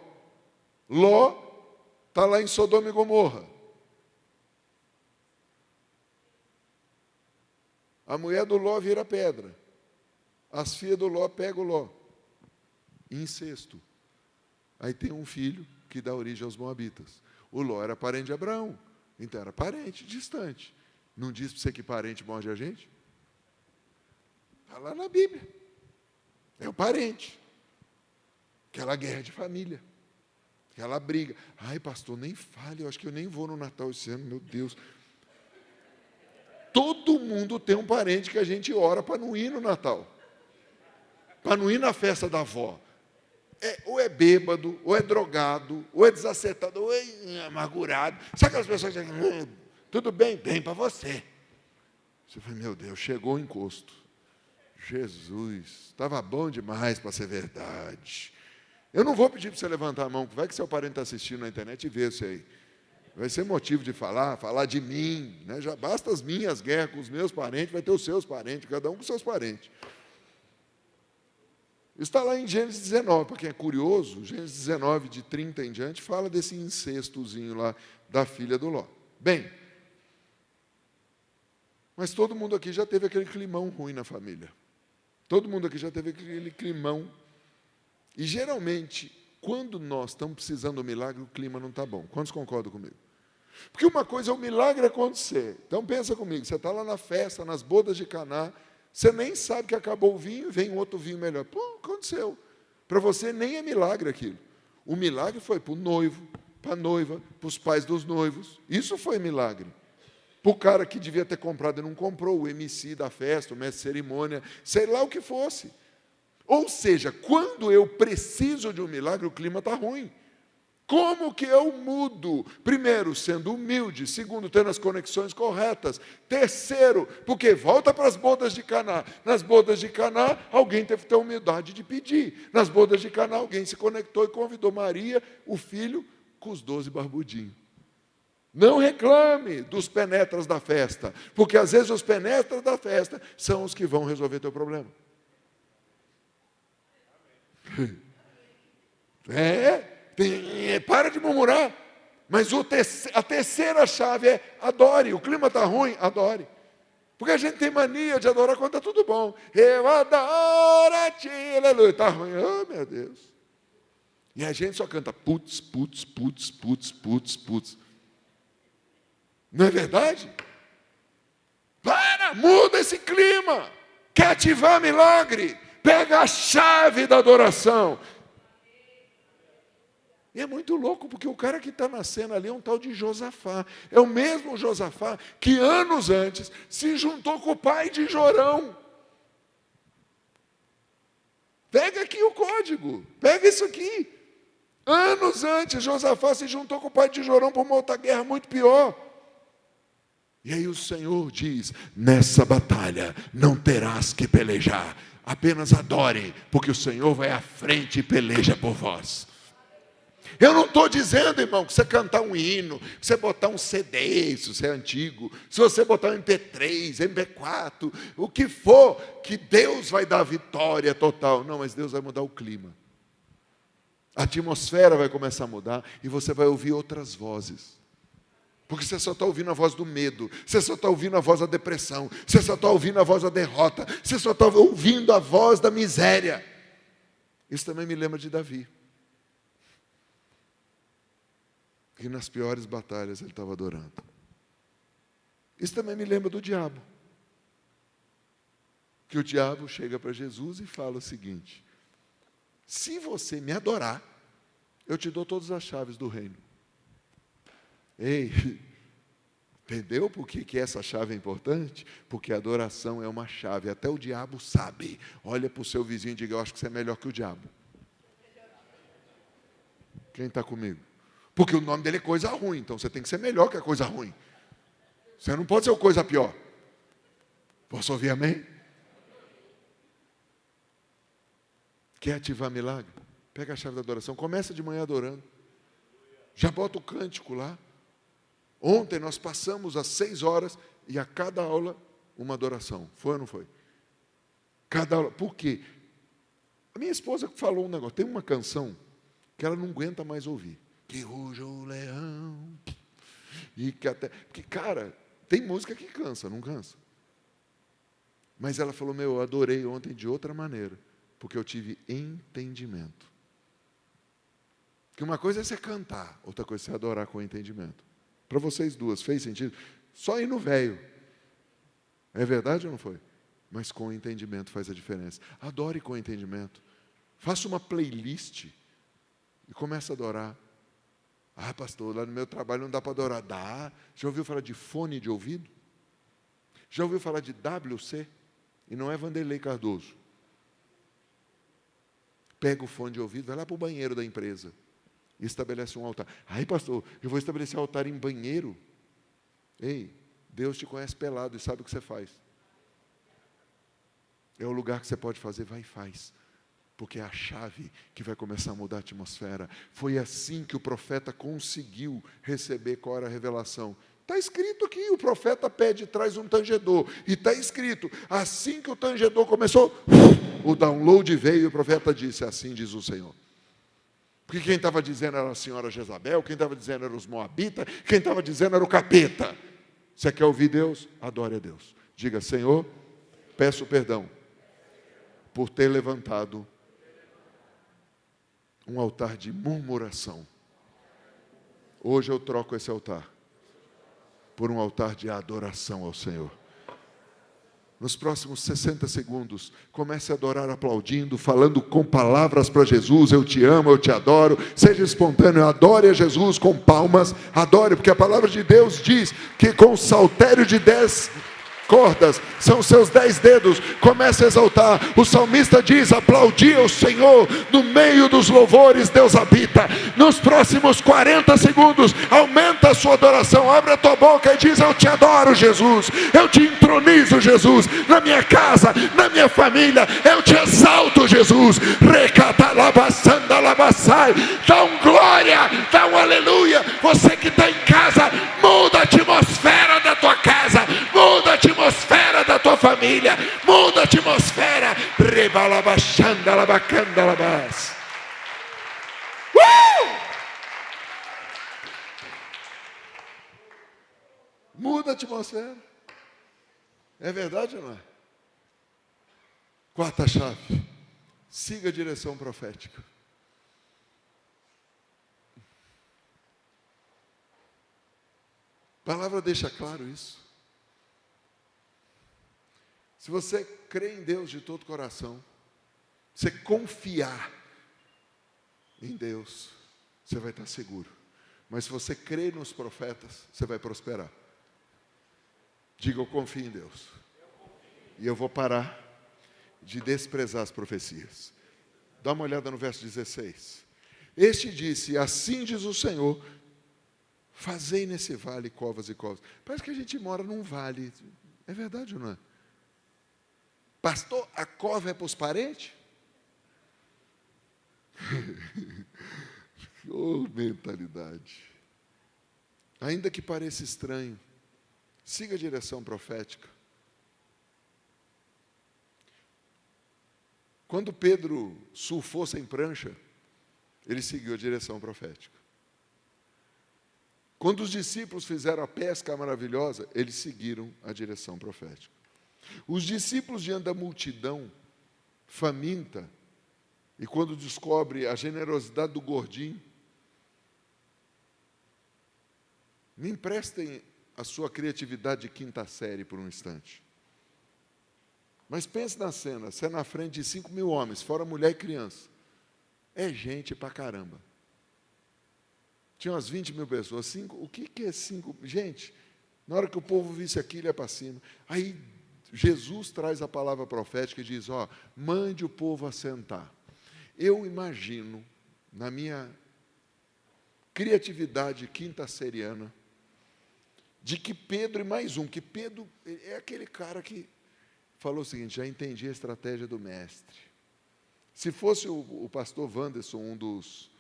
Ló está lá em Sodoma e Gomorra. A mulher do Ló vira pedra. As filhas do Ló pegam o Ló. Incesto. Aí tem um filho que dá origem aos moabitas. O Ló era parente de Abraão. Então era parente, distante. Não diz para você que parente morde a gente? Está lá na Bíblia. É o parente. Aquela guerra de família. Aquela briga. Ai, pastor, nem fale, eu acho que eu nem vou no Natal esse ano, meu Deus. Todo mundo tem um parente que a gente ora para não ir no Natal. Para não ir na festa da avó. Ou é bêbado, ou é drogado, ou é desacertado, ou é amargurado. Sabe aquelas pessoas que dizem, tudo bem, bem para você. Você fala, meu Deus, chegou o encosto. Jesus, estava bom demais para ser verdade. Eu não vou pedir para você levantar a mão, vai que seu parente está assistindo na internet e vê isso aí. Vai ser motivo de falar de mim. Né? Já basta as minhas guerras com os meus parentes, vai ter os seus parentes, cada um com seus parentes. Está lá em Gênesis 19, para quem é curioso, Gênesis 19, de 30 em diante, fala desse incestozinho lá da filha do Ló. Bem, mas todo mundo aqui já teve aquele climão ruim na família. Todo mundo aqui já teve aquele climão. E, geralmente, quando nós estamos precisando do milagre, o clima não está bom. Quantos concordam comigo? Porque uma coisa é o milagre acontecer. Então, pensa comigo, você está lá na festa, nas bodas de Caná, você nem sabe que acabou o vinho, vem um outro vinho melhor. Pô, aconteceu. Para você nem é milagre aquilo. O milagre foi para o noivo, para a noiva, para os pais dos noivos. Isso foi milagre. Para o cara que devia ter comprado e não comprou, o MC da festa, o mestre de cerimônia, sei lá o que fosse. Ou seja, quando eu preciso de um milagre, o clima está ruim. Como que eu mudo? Primeiro, sendo humilde. Segundo, tendo as conexões corretas. Terceiro, porque volta para as bodas de Caná. Nas bodas de Caná, alguém teve que ter humildade de pedir. Nas bodas de Caná, alguém se conectou e convidou Maria, o filho, com os 12 barbudinhos. Não reclame dos penetras da festa, porque às vezes os penetras da festa são os que vão resolver teu problema. Para de murmurar. Mas a terceira chave é adore. O clima está ruim, adore. Porque a gente tem mania de adorar quando está tudo bom. Eu adoro a ti, aleluia. Está ruim, oh meu Deus. E a gente só canta putz, putz, putz, putz, putz, putz. Não é verdade? Muda esse clima. Quer ativar milagre? Pega a chave da adoração. E é muito louco, porque o cara que está na cena ali é um tal de Josafá. É o mesmo Josafá que anos antes se juntou com o pai de Jorão. Pega aqui o código. Pega isso aqui. Anos antes, Josafá se juntou com o pai de Jorão para uma outra guerra muito pior. E aí o Senhor diz: nessa batalha não terás que pelejar, apenas adore, porque o Senhor vai à frente e peleja por vós. Eu não estou dizendo, irmão, que você cantar um hino, que você botar um CD, se você é antigo, se você botar um MP3, MP4, o que for, que Deus vai dar vitória total. Não, mas Deus vai mudar o clima. A atmosfera vai começar a mudar e você vai ouvir outras vozes. Porque você só está ouvindo a voz do medo, você só está ouvindo a voz da depressão, você só está ouvindo a voz da derrota, você só está ouvindo a voz da miséria. Isso também me lembra de Davi. Que nas piores batalhas ele estava adorando. Isso também me lembra do diabo. Que o diabo chega para Jesus e fala o seguinte: se você me adorar, eu te dou todas as chaves do reino. Ei, entendeu por que essa chave é importante? Porque a adoração é uma chave, até o diabo sabe. Olha para o seu vizinho e diga: eu acho que você é melhor que o diabo. Quem está comigo? Porque o nome dele é coisa ruim, então você tem que ser melhor que a coisa ruim. Você não pode ser coisa pior. Posso ouvir amém? Quer ativar milagre? Pega a chave da adoração, começa de manhã adorando. Já bota o cântico lá. Ontem nós passamos às 6 horas e a cada aula uma adoração. Foi ou não foi? Cada aula. Por quê? A minha esposa falou um negócio. Tem uma canção que ela não aguenta mais ouvir. Que ruja o leão. E que até. Porque, cara, tem música que cansa, não cansa? Mas ela falou: eu adorei ontem de outra maneira, porque eu tive entendimento. Porque uma coisa é você cantar, outra coisa é você adorar com entendimento. Para vocês duas, fez sentido? Só ir no velho. É verdade ou não foi? Mas com entendimento faz a diferença. Adore com entendimento. Faça uma playlist e comece a adorar. Ah, pastor, lá no meu trabalho não dá para adorar. Dá. Já ouviu falar de fone de ouvido? Já ouviu falar de WC? E não é Vanderlei Cardoso. Pega o fone de ouvido, vai lá para o banheiro da empresa e estabelece um altar. Ai, pastor, eu vou estabelecer altar em banheiro? Ei, Deus te conhece pelado e sabe o que você faz. É o lugar que você pode fazer, vai e faz. Porque é a chave que vai começar a mudar a atmosfera. Foi assim que o profeta conseguiu receber qual era a revelação. Está escrito aqui, o profeta pede e traz um tangedor. E está escrito, assim que o tangedor começou, o download veio e o profeta disse: assim diz o Senhor. Porque quem estava dizendo era a senhora Jezabel, quem estava dizendo era os moabitas, quem estava dizendo era o capeta. Você quer ouvir Deus? Adore a Deus. Diga: Senhor, peço perdão por ter levantado um altar de murmuração. Hoje eu troco esse altar por um altar de adoração ao Senhor. Nos próximos 60 segundos, comece a adorar aplaudindo, falando com palavras para Jesus: eu te amo, eu te adoro. Seja espontâneo, adore a Jesus com palmas, adore, porque a palavra de Deus diz que com o saltério de 10 cordas, são seus 10 dedos, comece a exaltar. O salmista diz: aplaudir o Senhor, no meio dos louvores Deus habita. Nos próximos 40 segundos, aumenta a sua adoração, abre a tua boca e diz: eu te adoro, Jesus, eu te entronizo, Jesus, na minha casa, na minha família, eu te exalto, Jesus. Dá um glória, dá um aleluia. Você que está em casa, muda a atmosfera da tua casa, muda a atmosfera da tua família, muda a atmosfera. Muda a atmosfera. É verdade ou não é? Quarta chave: siga a direção profética. A palavra deixa claro isso. Se você crê em Deus de todo o coração, você confiar em Deus, você vai estar seguro. Mas se você crê nos profetas, você vai prosperar. Diga: eu confio em Deus. E eu vou parar de desprezar as profecias. Dá uma olhada no verso 16. Este disse: assim diz o Senhor, fazei nesse vale covas e covas. Parece que a gente mora num vale. É verdade ou não é? Pastor, a cova é para os parentes? Oh, mentalidade. Ainda que pareça estranho, siga a direção profética. Quando Pedro surfou sem prancha, ele seguiu a direção profética. Quando os discípulos fizeram a pesca maravilhosa, eles seguiram a direção profética. Os discípulos, diante da multidão faminta, e quando descobre a generosidade do gordinho, me emprestem a sua criatividade de quinta série por um instante. Mas pense na cena, você é na frente de 5.000 homens, fora mulher e criança. É gente pra caramba. Tinha umas 20.000 pessoas. O que é 5? Gente, na hora que o povo visse aquilo, ia para cima. Aí Jesus traz a palavra profética e diz: ó, mande o povo assentar. Eu imagino, na minha criatividade quinta-seriana, de que Pedro e mais um, que Pedro é aquele cara que falou o seguinte: já entendi a estratégia do mestre. Se fosse o pastor Wanderson, um dos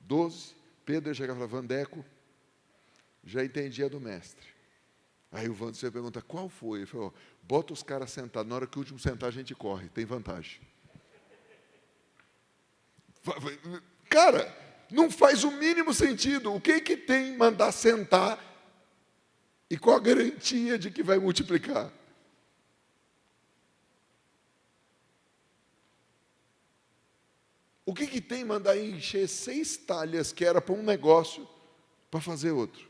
12, Pedro ia chegar e falar: Vandeco, já entendi a do mestre. Aí o Wanderson pergunta: qual foi? Ele falou: bota os caras sentados, na hora que o último sentar a gente corre, tem vantagem. Cara, não faz o mínimo sentido. O que tem mandar sentar e qual a garantia de que vai multiplicar? O que tem mandar encher 6 talhas, que era para um negócio, para fazer outro?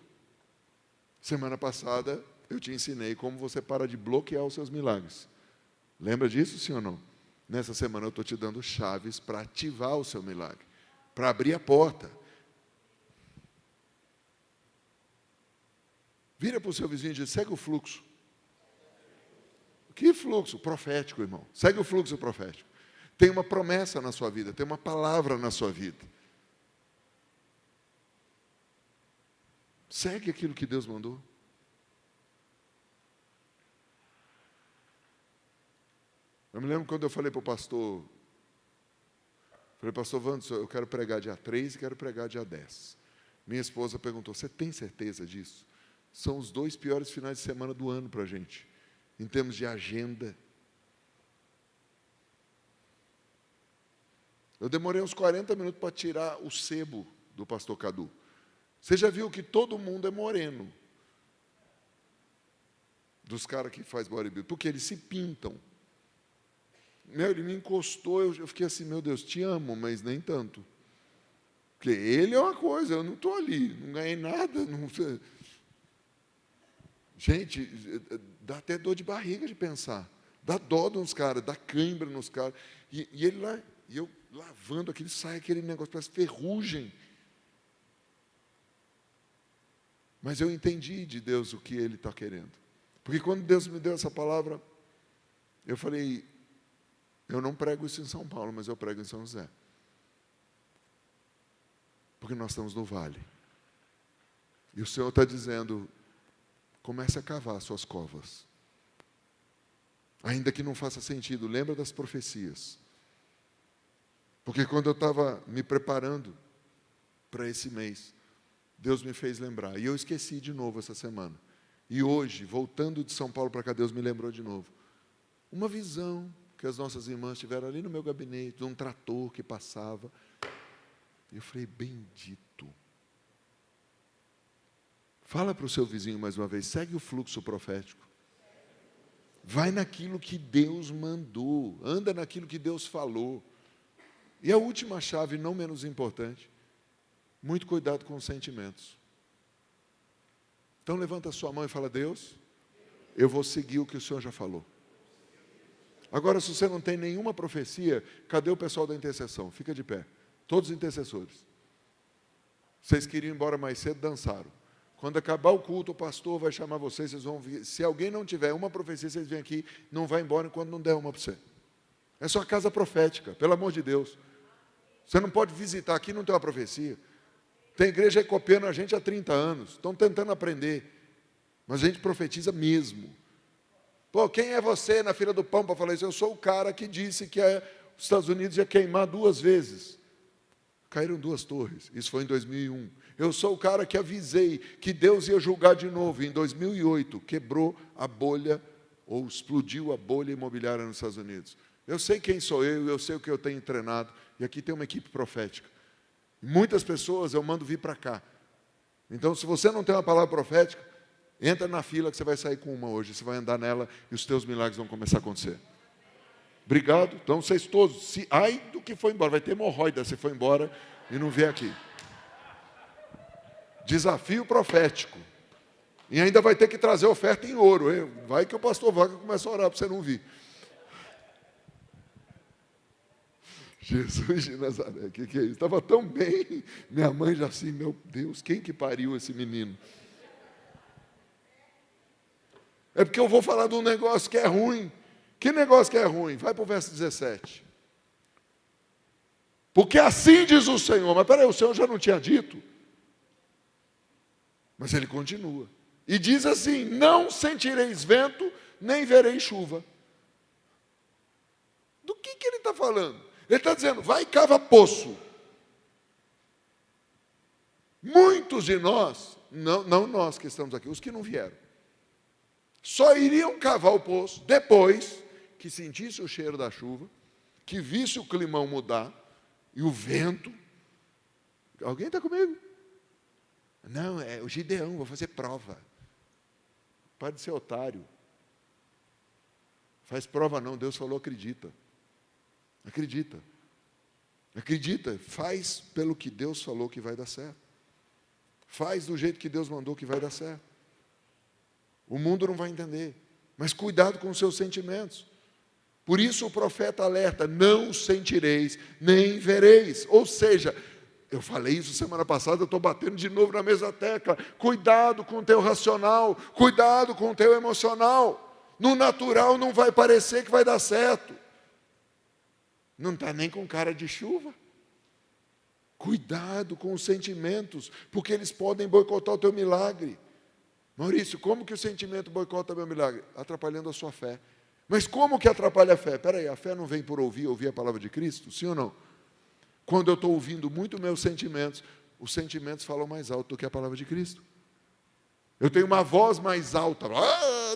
Semana passada, eu te ensinei como você para de bloquear os seus milagres. Lembra disso, sim ou não? Nessa semana eu estou te dando chaves para ativar o seu milagre, para abrir a porta. Vira para o seu vizinho e diz: segue o fluxo. Que fluxo? Profético, irmão. Segue o fluxo profético. Tem uma promessa na sua vida, tem uma palavra na sua vida. Segue aquilo que Deus mandou. Eu me lembro quando eu falei para o pastor, pastor Wanderson, eu quero pregar dia 3 e quero pregar dia 10. Minha esposa perguntou: você tem certeza disso? São os 2 piores finais de semana do ano para a gente, em termos de agenda. Eu demorei uns 40 minutos para tirar o sebo do pastor Cadu. Você já viu que todo mundo é moreno, dos caras que faz bodybuilding, porque eles se pintam. Ele me encostou, eu fiquei assim: meu Deus, te amo, mas nem tanto. Porque ele é uma coisa, eu não estou ali, não ganhei nada. Não... Gente, dá até dor de barriga de pensar. Dá dó nos caras, dá cãibra nos caras. E ele lá, e eu lavando aquilo, sai aquele negócio, parece ferrugem. Mas eu entendi de Deus o que Ele está querendo. Porque quando Deus me deu essa palavra, eu falei: eu não prego isso em São Paulo, mas eu prego em São José. Porque nós estamos no vale. E o Senhor está dizendo: comece a cavar suas covas. Ainda que não faça sentido, lembra das profecias. Porque quando eu estava me preparando para esse mês, Deus me fez lembrar. E eu esqueci de novo essa semana. E hoje, voltando de São Paulo para cá, Deus me lembrou de novo. Uma visão que as nossas irmãs tiveram ali no meu gabinete, de um trator que passava. E eu falei: bendito. Fala para o seu vizinho mais uma vez: segue o fluxo profético. Vai naquilo que Deus mandou, anda naquilo que Deus falou. E a última chave, não menos importante, muito cuidado com os sentimentos. Então levanta a sua mão e fala: Deus, eu vou seguir o que o Senhor já falou. Agora, se você não tem nenhuma profecia, cadê o pessoal da intercessão? Fica de pé. Todos os intercessores. Vocês queriam ir embora mais cedo, dançaram. Quando acabar o culto, o pastor vai chamar vocês, vocês vão vir. Se alguém não tiver uma profecia, vocês vêm aqui, não vai embora enquanto não der uma para você. É só casa profética, pelo amor de Deus. Você não pode visitar aqui, não tem uma profecia. Tem igreja aí copiando a gente há 30 anos. Estão tentando aprender. Mas a gente profetiza mesmo. Pô, quem é você na fila do pão para falar isso? Eu sou o cara que disse que os Estados Unidos ia queimar 2 vezes. Caíram 2 torres. Isso foi em 2001. Eu sou o cara que avisei que Deus ia julgar de novo. Em 2008, quebrou a bolha, ou explodiu a bolha imobiliária nos Estados Unidos. Eu sei quem sou eu sei o que eu tenho treinado. E aqui tem uma equipe profética. Muitas pessoas eu mando vir para cá. Então, se você não tem uma palavra profética, entra na fila que você vai sair com uma hoje. Você vai andar nela e os teus milagres vão começar a acontecer. Obrigado. Então, vocês todos, ai do que foi embora. Vai ter hemorroida se for embora e não vier aqui. Desafio profético. E ainda vai ter que trazer oferta em ouro. Hein? Vai que o pastor Vaga começa a orar para você não vir. Jesus de Nazaré, o que é isso? Estava tão bem. Minha mãe já assim, meu Deus, quem que pariu esse menino? É porque eu vou falar de um negócio que é ruim. Que negócio que é ruim? Vai para o verso 17. Porque assim diz o Senhor. Mas peraí, o Senhor já não tinha dito? Mas ele continua. E diz assim, não sentireis vento, nem vereis chuva. Do que ele está falando? Ele está dizendo, vai e cava poço. Muitos de nós, não nós que estamos aqui, os que não vieram, só iriam cavar o poço depois que sentisse o cheiro da chuva, que visse o climão mudar e o vento. Alguém está comigo? Não, é o Gideão, vou fazer prova. Para de ser otário. Faz prova não, Deus falou, acredita. Acredita. Acredita, faz pelo que Deus falou que vai dar certo. Faz do jeito que Deus mandou que vai dar certo. O mundo não vai entender. Mas cuidado com os seus sentimentos. Por isso o profeta alerta, não sentireis, nem vereis. Ou seja, eu falei isso semana passada, eu estou batendo de novo na mesma tecla. Cuidado com o teu racional, cuidado com o teu emocional. No natural não vai parecer que vai dar certo. Não está nem com cara de chuva. Cuidado com os sentimentos, porque eles podem boicotar o teu milagre. Maurício, como que o sentimento boicota meu milagre? Atrapalhando a sua fé. Mas como que atrapalha a fé? Espera aí, a fé não vem por ouvir a palavra de Cristo? Sim ou não? Quando eu estou ouvindo muito meus sentimentos, os sentimentos falam mais alto do que a palavra de Cristo. Eu tenho uma voz mais alta.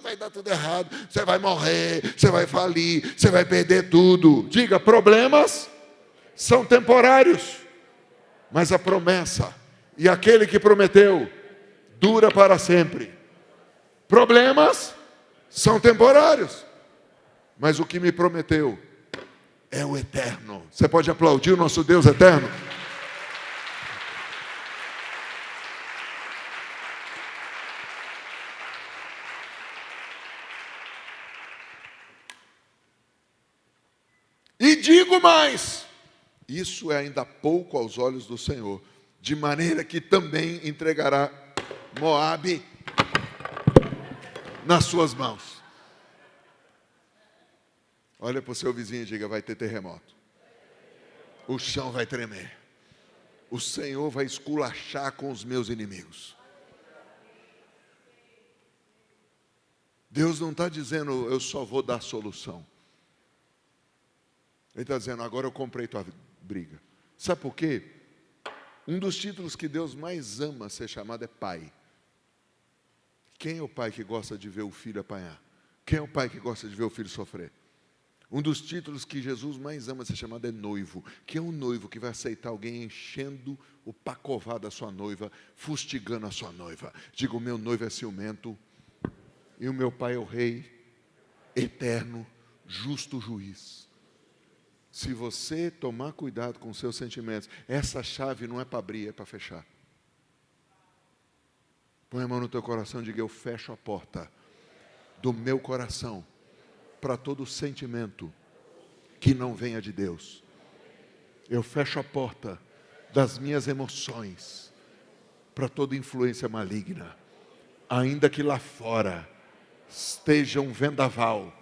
Vai dar tudo errado, você vai morrer, você vai falir, você vai perder tudo. Diga, problemas são temporários, mas a promessa e aquele que prometeu dura para sempre. Problemas são temporários, mas o que me prometeu é o eterno. Você pode aplaudir o nosso Deus eterno? E digo mais, isso é ainda pouco aos olhos do Senhor, de maneira que também entregará Moabe nas suas mãos. Olha para o seu vizinho e diga, vai ter terremoto. O chão vai tremer. O Senhor vai esculachar com os meus inimigos. Deus não está dizendo, eu só vou dar solução. Ele está dizendo, agora eu comprei tua briga. Sabe por quê? Um dos títulos que Deus mais ama ser chamado é pai. Quem é o pai que gosta de ver o filho apanhar? Quem é o pai que gosta de ver o filho sofrer? Um dos títulos que Jesus mais ama ser chamado é noivo. Quem é um noivo que vai aceitar alguém enchendo o pacová da sua noiva, fustigando a sua noiva? Diga, o meu noivo é ciumento e o meu pai é o rei, eterno, justo juiz. Se você tomar cuidado com os seus sentimentos, essa chave não é para abrir, é para fechar. Põe a mão no teu coração e diga, eu fecho a porta do meu coração para todo sentimento que não venha de Deus. Eu fecho a porta das minhas emoções para toda influência maligna. Ainda que lá fora esteja um vendaval,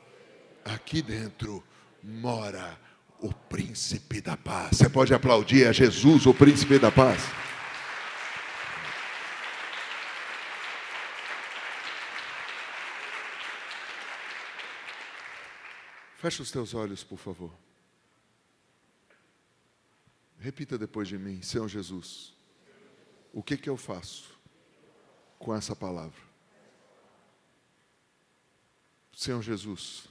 aqui dentro mora o príncipe da paz. Você pode aplaudir a Jesus, o príncipe da paz? Fecha os teus olhos, por favor. Repita depois de mim: Senhor Jesus, o que eu faço com essa palavra? Senhor Jesus,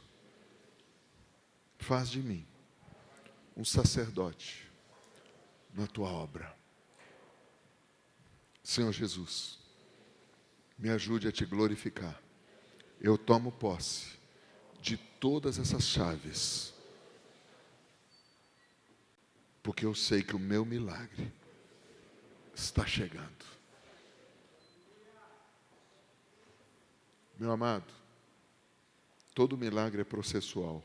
faz de mim um sacerdote na tua obra. Senhor Jesus, me ajude a te glorificar. Eu tomo posse de todas essas chaves, porque eu sei que o meu milagre está chegando. Meu amado, todo milagre é processual.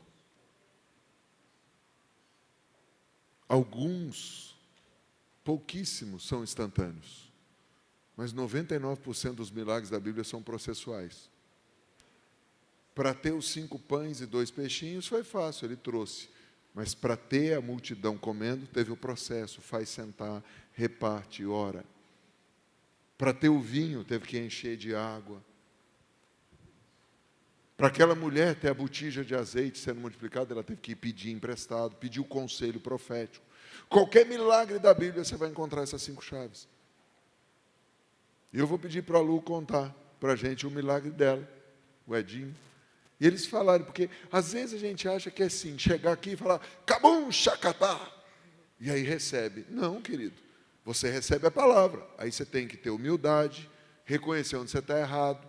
Alguns, pouquíssimos, são instantâneos, mas 99% dos milagres da Bíblia são processuais. Para ter os 5 pães e 2 peixinhos foi fácil, ele trouxe. Mas para ter a multidão comendo, teve o processo: faz sentar, reparte, ora. Para ter o vinho, teve que encher de água. Para aquela mulher ter a botija de azeite sendo multiplicada, ela teve que pedir emprestado, pedir o conselho profético. Qualquer milagre da Bíblia, você vai encontrar essas 5 chaves. E eu vou pedir para a Lu contar para a gente o milagre dela, o Edinho. E eles falaram, porque às vezes a gente acha que é assim, chegar aqui e falar, cabum, chacatá, e aí recebe. Não, querido, você recebe a palavra, aí você tem que ter humildade, reconhecer onde você está errado,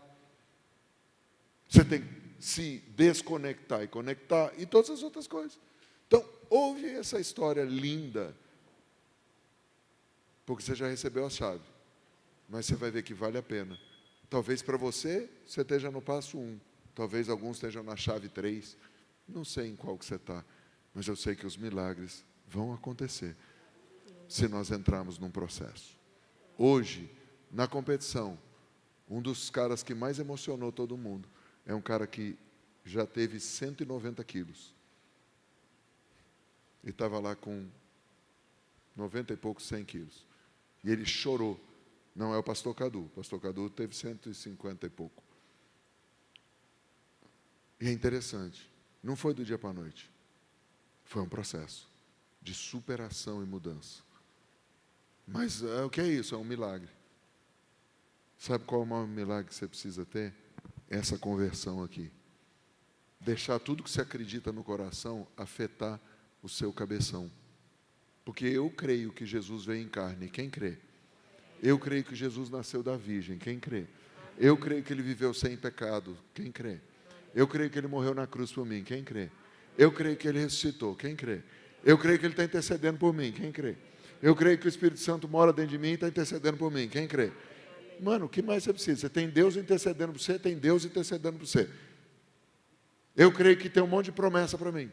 você tem que se desconectar e conectar, e todas as outras coisas. Então, ouve essa história linda, porque você já recebeu a chave, mas você vai ver que vale a pena. Talvez para você esteja no passo 1, talvez alguns estejam na chave 3, não sei em qual que você está, mas eu sei que os milagres vão acontecer, se nós entrarmos num processo. Hoje, na competição, um dos caras que mais emocionou todo mundo, é um cara que já teve 190 quilos, e estava lá com 90 e poucos, 100 quilos, e ele chorou. Não é o pastor Cadu teve 150 e pouco. E é interessante, não foi do dia para a noite, foi um processo de superação e mudança. Mas o que é isso? É um milagre. Sabe qual é o maior milagre que você precisa ter? Essa conversão aqui. Deixar tudo que você acredita no coração afetar o seu cabeção. Porque eu creio que Jesus veio em carne. Quem crê? Eu creio que Jesus nasceu da virgem. Quem crê? Eu creio que ele viveu sem pecado. Quem crê? Eu creio que ele morreu na cruz por mim. Quem crê? Eu creio que ele ressuscitou. Quem crê? Eu creio que ele está intercedendo por mim. Quem crê? Eu creio que o Espírito Santo mora dentro de mim e está intercedendo por mim. Quem crê? Mano, o que mais você precisa? Você tem Deus intercedendo por você, tem Deus intercedendo por você. Eu creio que tem um monte de promessa para mim.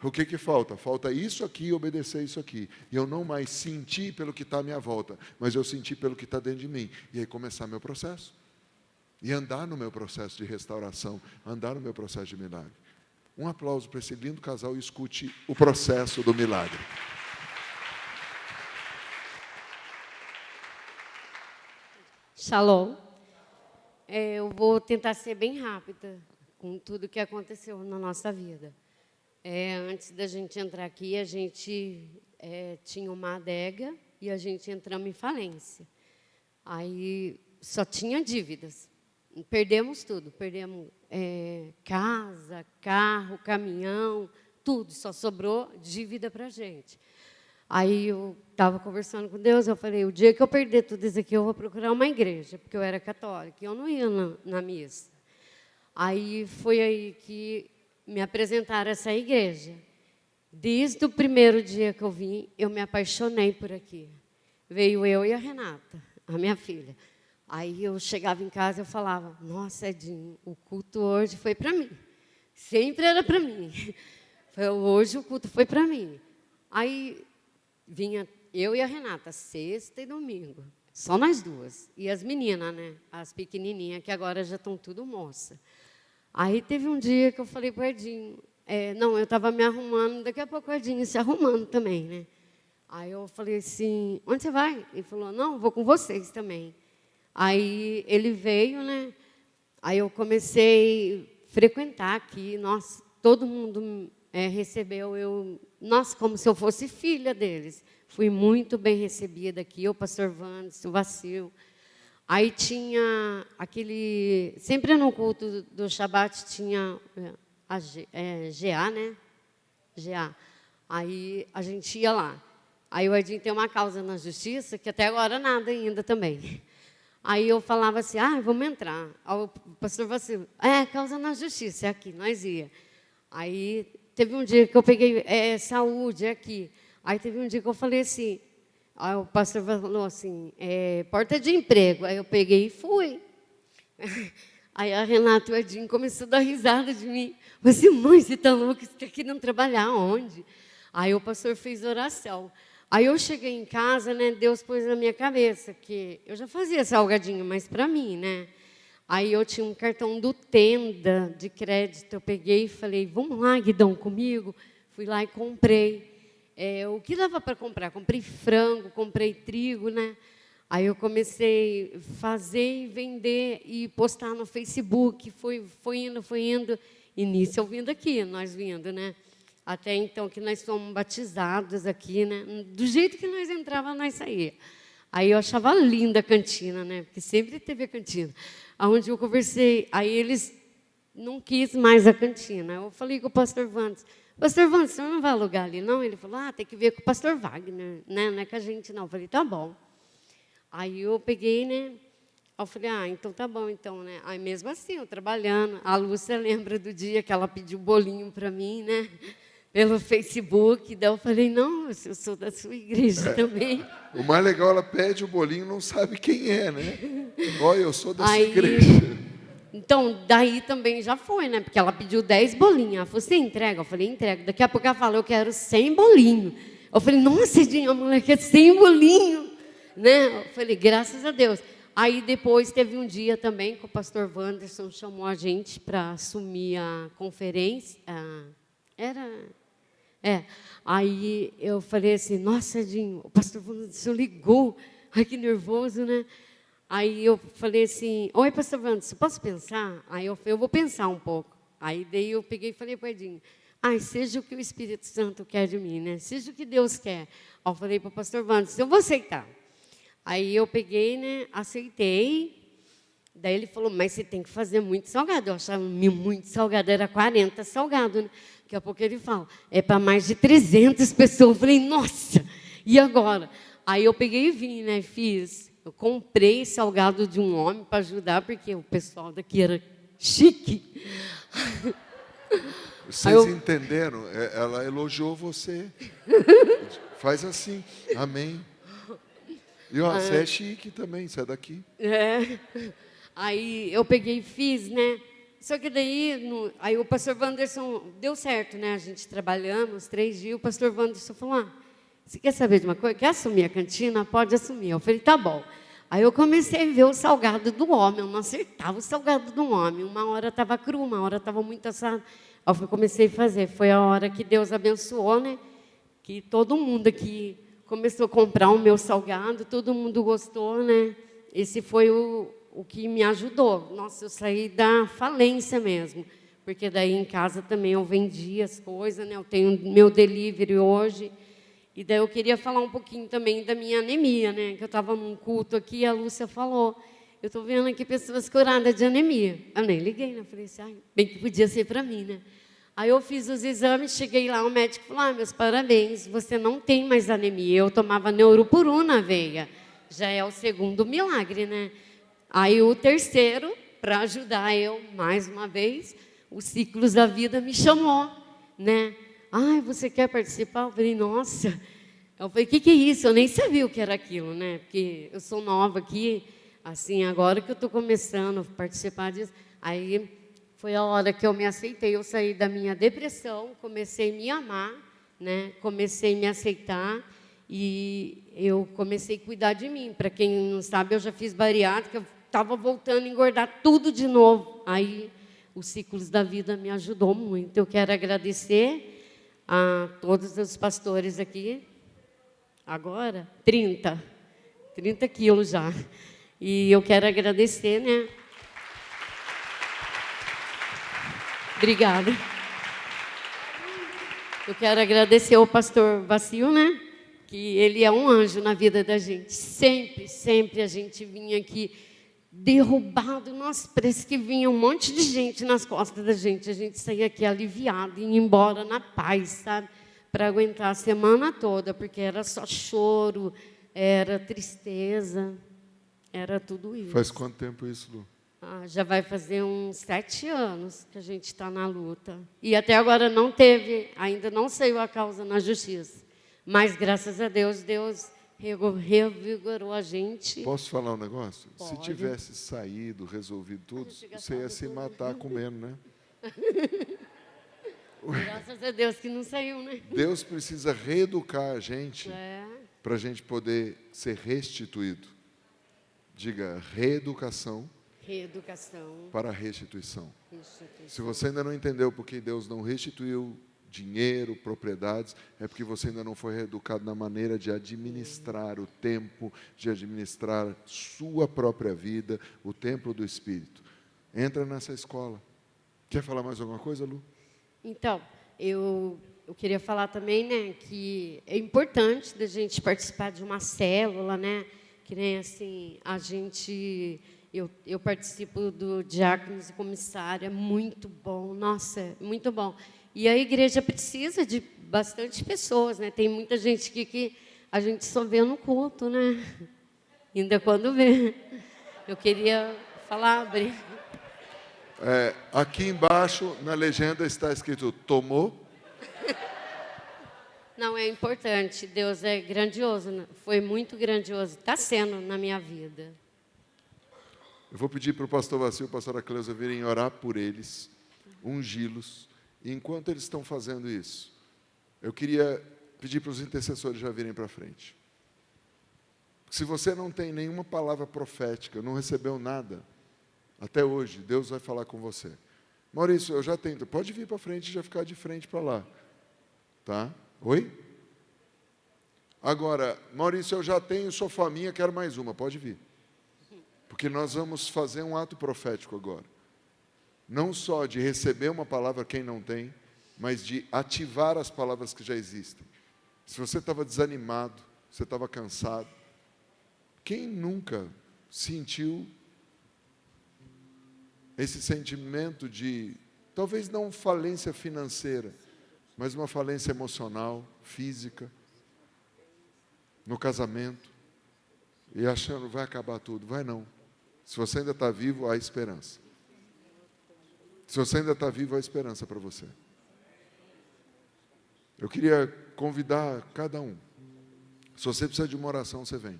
O que falta? Falta isso aqui e obedecer isso aqui. E eu não mais sentir pelo que está à minha volta, mas eu sentir pelo que está dentro de mim. E aí começar meu processo. E andar no meu processo de restauração, andar no meu processo de milagre. Um aplauso para esse lindo casal e escute o processo do milagre. Shalom. Eu vou tentar ser bem rápida com tudo que aconteceu na nossa vida. Antes da gente entrar aqui, a gente tinha uma adega e a gente entramos em falência. Aí só tinha dívidas. Perdemos tudo. Perdemos casa, carro, caminhão, tudo. Só sobrou dívida para a gente. Aí eu estava conversando com Deus, eu falei, o dia que eu perder tudo isso aqui, eu vou procurar uma igreja, porque eu era católica, e eu não ia na missa. Aí foi aí que me apresentaram essa igreja. Desde o primeiro dia que eu vim, eu me apaixonei por aqui. Veio eu e a Renata, a minha filha. Aí eu chegava em casa e eu falava, nossa, Edinho, o culto hoje foi para mim. Sempre era para mim. Hoje o culto foi para mim. Aí vinha eu e a Renata, sexta e domingo. Só nós duas. E as meninas, né? As pequenininhas, que agora já estão tudo moça. Aí teve um dia que eu falei para o Edinho, Não, eu estava me arrumando, daqui a pouco o Edinho se arrumando também, né? Aí eu falei assim, onde você vai? Ele falou, não, vou com vocês também. Aí ele veio, né? Aí eu comecei a frequentar aqui, nossa, todo mundo recebeu eu, nossa, como se eu fosse filha deles. Fui muito bem recebida aqui, o pastor Vandes, o Vacil. Aí tinha aquele, sempre no culto do Shabat tinha a GA, né? GA. Aí a gente ia lá. Aí o Edinho tem uma causa na justiça, que até agora nada ainda também. Aí eu falava assim, vamos entrar. Aí o pastor Vacilo, causa na justiça, é aqui, nós ia. Aí teve um dia que eu peguei, saúde, é aqui. Aí teve um dia que eu falei assim, aí o pastor falou assim, porta de emprego. Aí eu peguei e fui. Aí a Renata e o Edinho começou a dar risada de mim. Você, mãe, você está louca, você está querendo trabalhar onde? Aí o pastor fez oração. Aí eu cheguei em casa, né, Deus pôs na minha cabeça que eu já fazia salgadinho, mas para mim, né? Aí eu tinha um cartão do Tenda de crédito, eu peguei e falei, vamos lá, Guidão, comigo? Fui lá e comprei. O que dava para comprar? Comprei frango, comprei trigo, né? Aí eu comecei a fazer e vender e postar no Facebook, foi indo. E nisso eu vindo aqui, nós vindo, né? Até então que nós fomos batizados aqui, né? Do jeito que nós entrávamos, nós saía. Aí eu achava linda a cantina, né? Porque sempre teve a cantina. Onde eu conversei, aí eles não quis mais a cantina. Eu falei com o pastor Vandes, o senhor não vai alugar ali, não? Ele falou, tem que ver com o pastor Wagner, né? Não é com a gente, não. Eu falei, tá bom. Aí eu peguei, né? Eu falei, então tá bom, então, né? Aí mesmo assim, eu trabalhando, a Lúcia lembra do dia que ela pediu bolinho para mim, né? Pelo Facebook, daí eu falei, não, eu sou da sua igreja também. O mais legal, ela pede o bolinho e não sabe quem é, né? Olha, eu sou da sua igreja. Então, daí também já foi, né? Porque ela pediu 10 bolinhos. Ela falou, você entrega? Eu falei, entrega. Daqui a pouco ela falou, eu quero 100 bolinhos. Eu falei, nossa, Edinho, a mulher quer 100 bolinhos. Né? Eu falei, graças a Deus. Aí depois teve um dia também que o pastor Wanderson chamou a gente para assumir a conferência. Aí eu falei assim, nossa, Edinho, o pastor Wanderson ligou. Ai, que nervoso, né? Aí eu falei assim, oi, pastor Wanderson, posso pensar? Aí eu falei, eu vou pensar um pouco. Aí daí eu peguei e falei para o Edinho, seja o que o Espírito Santo quer de mim, né? Seja o que Deus quer. Aí eu falei para o pastor Wanderson, eu vou aceitar. Aí eu peguei, né, aceitei. Daí ele falou, mas você tem que fazer muito salgado. Eu achava muito salgado, era 40 salgado, né? Daqui a pouco ele fala, é para mais de 300 pessoas. Eu falei, nossa, e agora? Aí eu peguei e vim, né, fiz. Eu comprei salgado de um homem para ajudar, porque o pessoal daqui era chique. Vocês entenderam? Ela elogiou você. Faz assim, amém. E você é chique também, você é daqui. Aí eu peguei e fiz, né? Só que daí, aí o pastor Wanderson, deu certo, né? A gente trabalhamos 3 dias, o pastor Wanderson falou, você quer saber de uma coisa? Quer assumir a cantina? Pode assumir. Eu falei, tá bom. Aí eu comecei a ver o salgado do homem, eu não acertava o salgado do homem. Uma hora estava cru, uma hora estava muito assado. Aí eu comecei a fazer. Foi a hora que Deus abençoou, né? Que todo mundo aqui começou a comprar o meu salgado, todo mundo gostou, né? Esse foi o que me ajudou. Nossa, eu saí da falência mesmo. Porque daí em casa também eu vendia as coisas, né? Eu tenho meu delivery hoje. E daí eu queria falar um pouquinho também da minha anemia, né? Que eu estava num culto aqui e a Lúcia falou, eu estou vendo aqui pessoas curadas de anemia. Eu nem liguei, né? Eu falei assim, bem que podia ser para mim, né? Aí eu fiz os exames, cheguei lá, o médico falou, meus parabéns, você não tem mais anemia. Eu tomava Neuropuru na veia. Já é o 2º milagre, né? Aí o 3º, para ajudar eu, mais uma vez, o Ciclos da Vida me chamou, né? Você quer participar? Eu falei, nossa. Eu falei, o que é isso? Eu nem sabia o que era aquilo, né? Porque eu sou nova aqui, assim, agora que eu estou começando a participar disso. Aí foi a hora que eu me aceitei, eu saí da minha depressão, comecei a me amar, né? Comecei a me aceitar e eu comecei a cuidar de mim. Para quem não sabe, eu já fiz bariátrica, eu estava voltando a engordar tudo de novo. Aí os ciclos da vida me ajudou muito. Eu quero agradecer a todos os pastores aqui. Agora, 30 quilos já. E eu quero agradecer, né? Obrigada. Eu quero agradecer ao pastor Vacil, né? Que ele é um anjo na vida da gente. Sempre, sempre a gente vinha aqui derrubado. Nossa, parece que vinha um monte de gente nas costas da gente. A gente saía aqui aliviado e ia embora na paz, sabe? Para aguentar a semana toda, porque era só choro, era tristeza, era tudo isso. Faz quanto tempo isso, Lu? Já vai fazer uns 7 anos que a gente está na luta. E até agora não teve, ainda não saiu a causa na justiça. Mas, graças a Deus, Deus revigorou a gente. Posso falar um negócio? Pode. Se tivesse saído, resolvido tudo, você ia se matar comendo, né? Graças a Deus que não saiu, né? Deus precisa reeducar a gente para a gente poder ser restituído. Diga, reeducação. Reeducação. Para a restituição. Restituição. Se você ainda não entendeu porque Deus não restituiu dinheiro, propriedades, é porque você ainda não foi reeducado na maneira de administrar o tempo, de administrar sua própria vida, o templo do Espírito. Entra nessa escola. Quer falar mais alguma coisa, Lu? Então, eu queria falar também, né, que é importante da gente participar de uma célula, né, que nem assim, a gente... Eu participo do Diáconos e Comissário, é muito bom, nossa, muito bom. E a igreja precisa de bastante pessoas, né? Tem muita gente que a gente só vê no culto, né? Ainda quando vê. Eu queria falar, Bri. Aqui embaixo, na legenda, está escrito, tomou? Não, é importante, Deus é grandioso, né? Foi muito grandioso, está sendo na minha vida. Eu vou pedir para o pastor Vacil e a pastora Cleusa virem orar por eles, ungí-los. E enquanto eles estão fazendo isso, eu queria pedir para os intercessores já virem para frente. Se você não tem nenhuma palavra profética, não recebeu nada, até hoje, Deus vai falar com você. Maurício, eu já tenho. Pode vir para frente e já ficar de frente para lá. Tá? Oi? Agora, Maurício, eu já tenho, sou faminha, quero mais uma. Pode vir. Porque nós vamos fazer um ato profético agora. Não só de receber uma palavra quem não tem, mas de ativar as palavras que já existem. Se você estava desanimado, você estava cansado, quem nunca sentiu esse sentimento de, talvez não falência financeira, mas uma falência emocional, física, no casamento, e achando, vai acabar tudo? Vai não. Se você ainda está vivo, há esperança. Se você ainda está vivo, há esperança para você. Eu queria convidar cada um. Se você precisa de uma oração, você vem.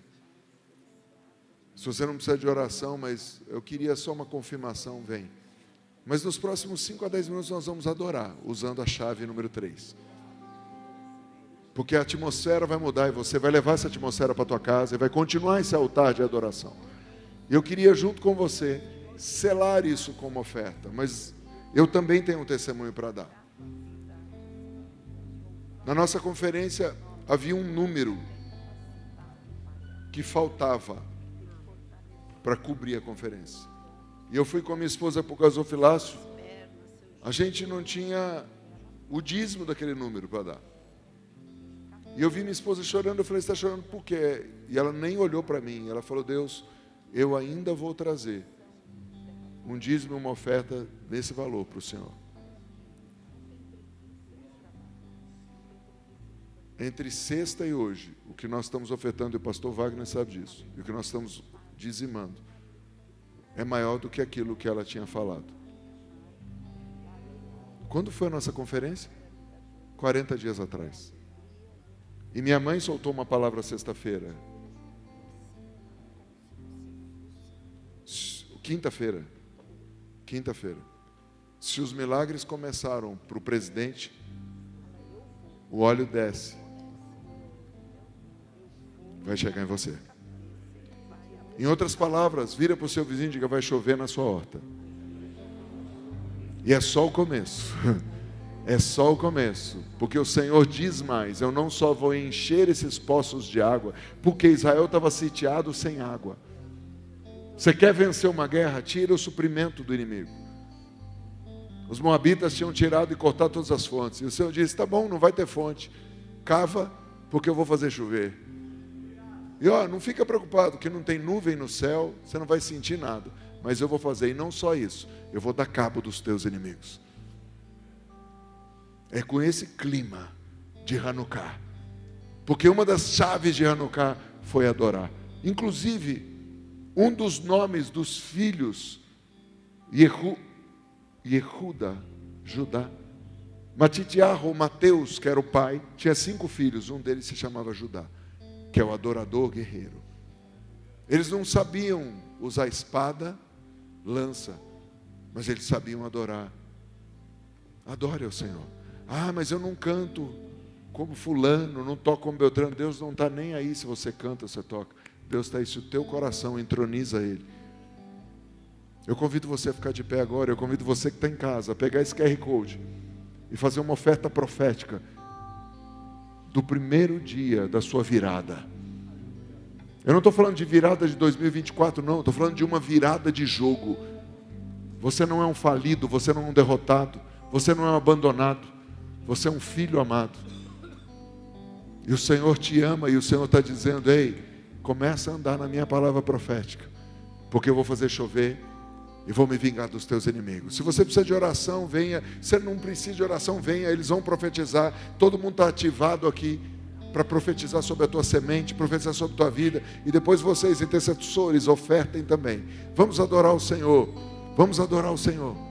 Se você não precisa de oração, mas eu queria só uma confirmação, vem. Mas nos próximos 5 a 10 minutos nós vamos adorar, usando a chave número 3. Porque a atmosfera vai mudar e você vai levar essa atmosfera para a tua casa e vai continuar esse altar de adoração. E eu queria, junto com você, selar isso como oferta, mas eu também tenho um testemunho para dar. Na nossa conferência, havia um número que faltava para cobrir a conferência. E eu fui com a minha esposa para o gasofilácio. A gente não tinha o dízimo daquele número para dar. E eu vi minha esposa chorando, eu falei, você está chorando por quê? E ela nem olhou para mim, ela falou, Deus, eu ainda vou trazer um dízimo e uma oferta desse valor para o Senhor. Entre sexta e hoje, o que nós estamos ofertando, e o pastor Wagner sabe disso, e o que nós estamos dizimando, é maior do que aquilo que ela tinha falado. Quando foi a nossa conferência? 40 dias atrás. E minha mãe soltou uma palavra sexta-feira. Quinta-feira. Se os milagres começaram para o presidente, o óleo desce. Vai chegar em você. Em outras palavras, vira para o seu vizinho e diga, vai chover na sua horta. E é só o começo. É só o começo. Porque o Senhor diz mais: eu não só vou encher esses poços de água, porque Israel estava sitiado sem água. Você quer vencer uma guerra? Tira o suprimento do inimigo. Os moabitas tinham tirado e cortado todas as fontes. E o Senhor disse: tá bom, não vai ter fonte. Cava, porque eu vou fazer chover. E não fica preocupado que não tem nuvem no céu, você não vai sentir nada. Mas eu vou fazer, e não só isso, eu vou dar cabo dos teus inimigos. É com esse clima de Hanukkah. Porque uma das chaves de Hanukkah foi adorar. Inclusive, um dos nomes dos filhos, Yehuda, Judá. Matitiahu, Mateus, que era o pai, tinha 5 filhos, um deles se chamava Judá, que é o adorador guerreiro. Eles não sabiam usar espada, lança, mas eles sabiam adorar. Adore ao Senhor. Mas eu não canto como fulano, não toco como Beltrano. Deus não está nem aí se você canta ou você toca. Deus está aí se o teu coração entroniza Ele. Eu convido você a ficar de pé agora. Eu convido você que está em casa a pegar esse QR Code e fazer uma oferta profética do primeiro dia da sua virada. Eu não estou falando de virada de 2024, não. Estou falando de uma virada de jogo. Você não é um falido, você não é um derrotado, você não é um abandonado. Você é um filho amado. E o Senhor te ama e o Senhor está dizendo: ei, começa a andar na minha palavra profética, porque eu vou fazer chover e vou me vingar dos teus inimigos. Se você precisa de oração, venha. Se não precisa de oração, venha. Eles vão profetizar. Todo mundo está ativado aqui para profetizar sobre a tua semente, profetizar sobre a tua vida. E depois vocês, intercessores, ofertem também. Vamos adorar o Senhor. Vamos adorar o Senhor.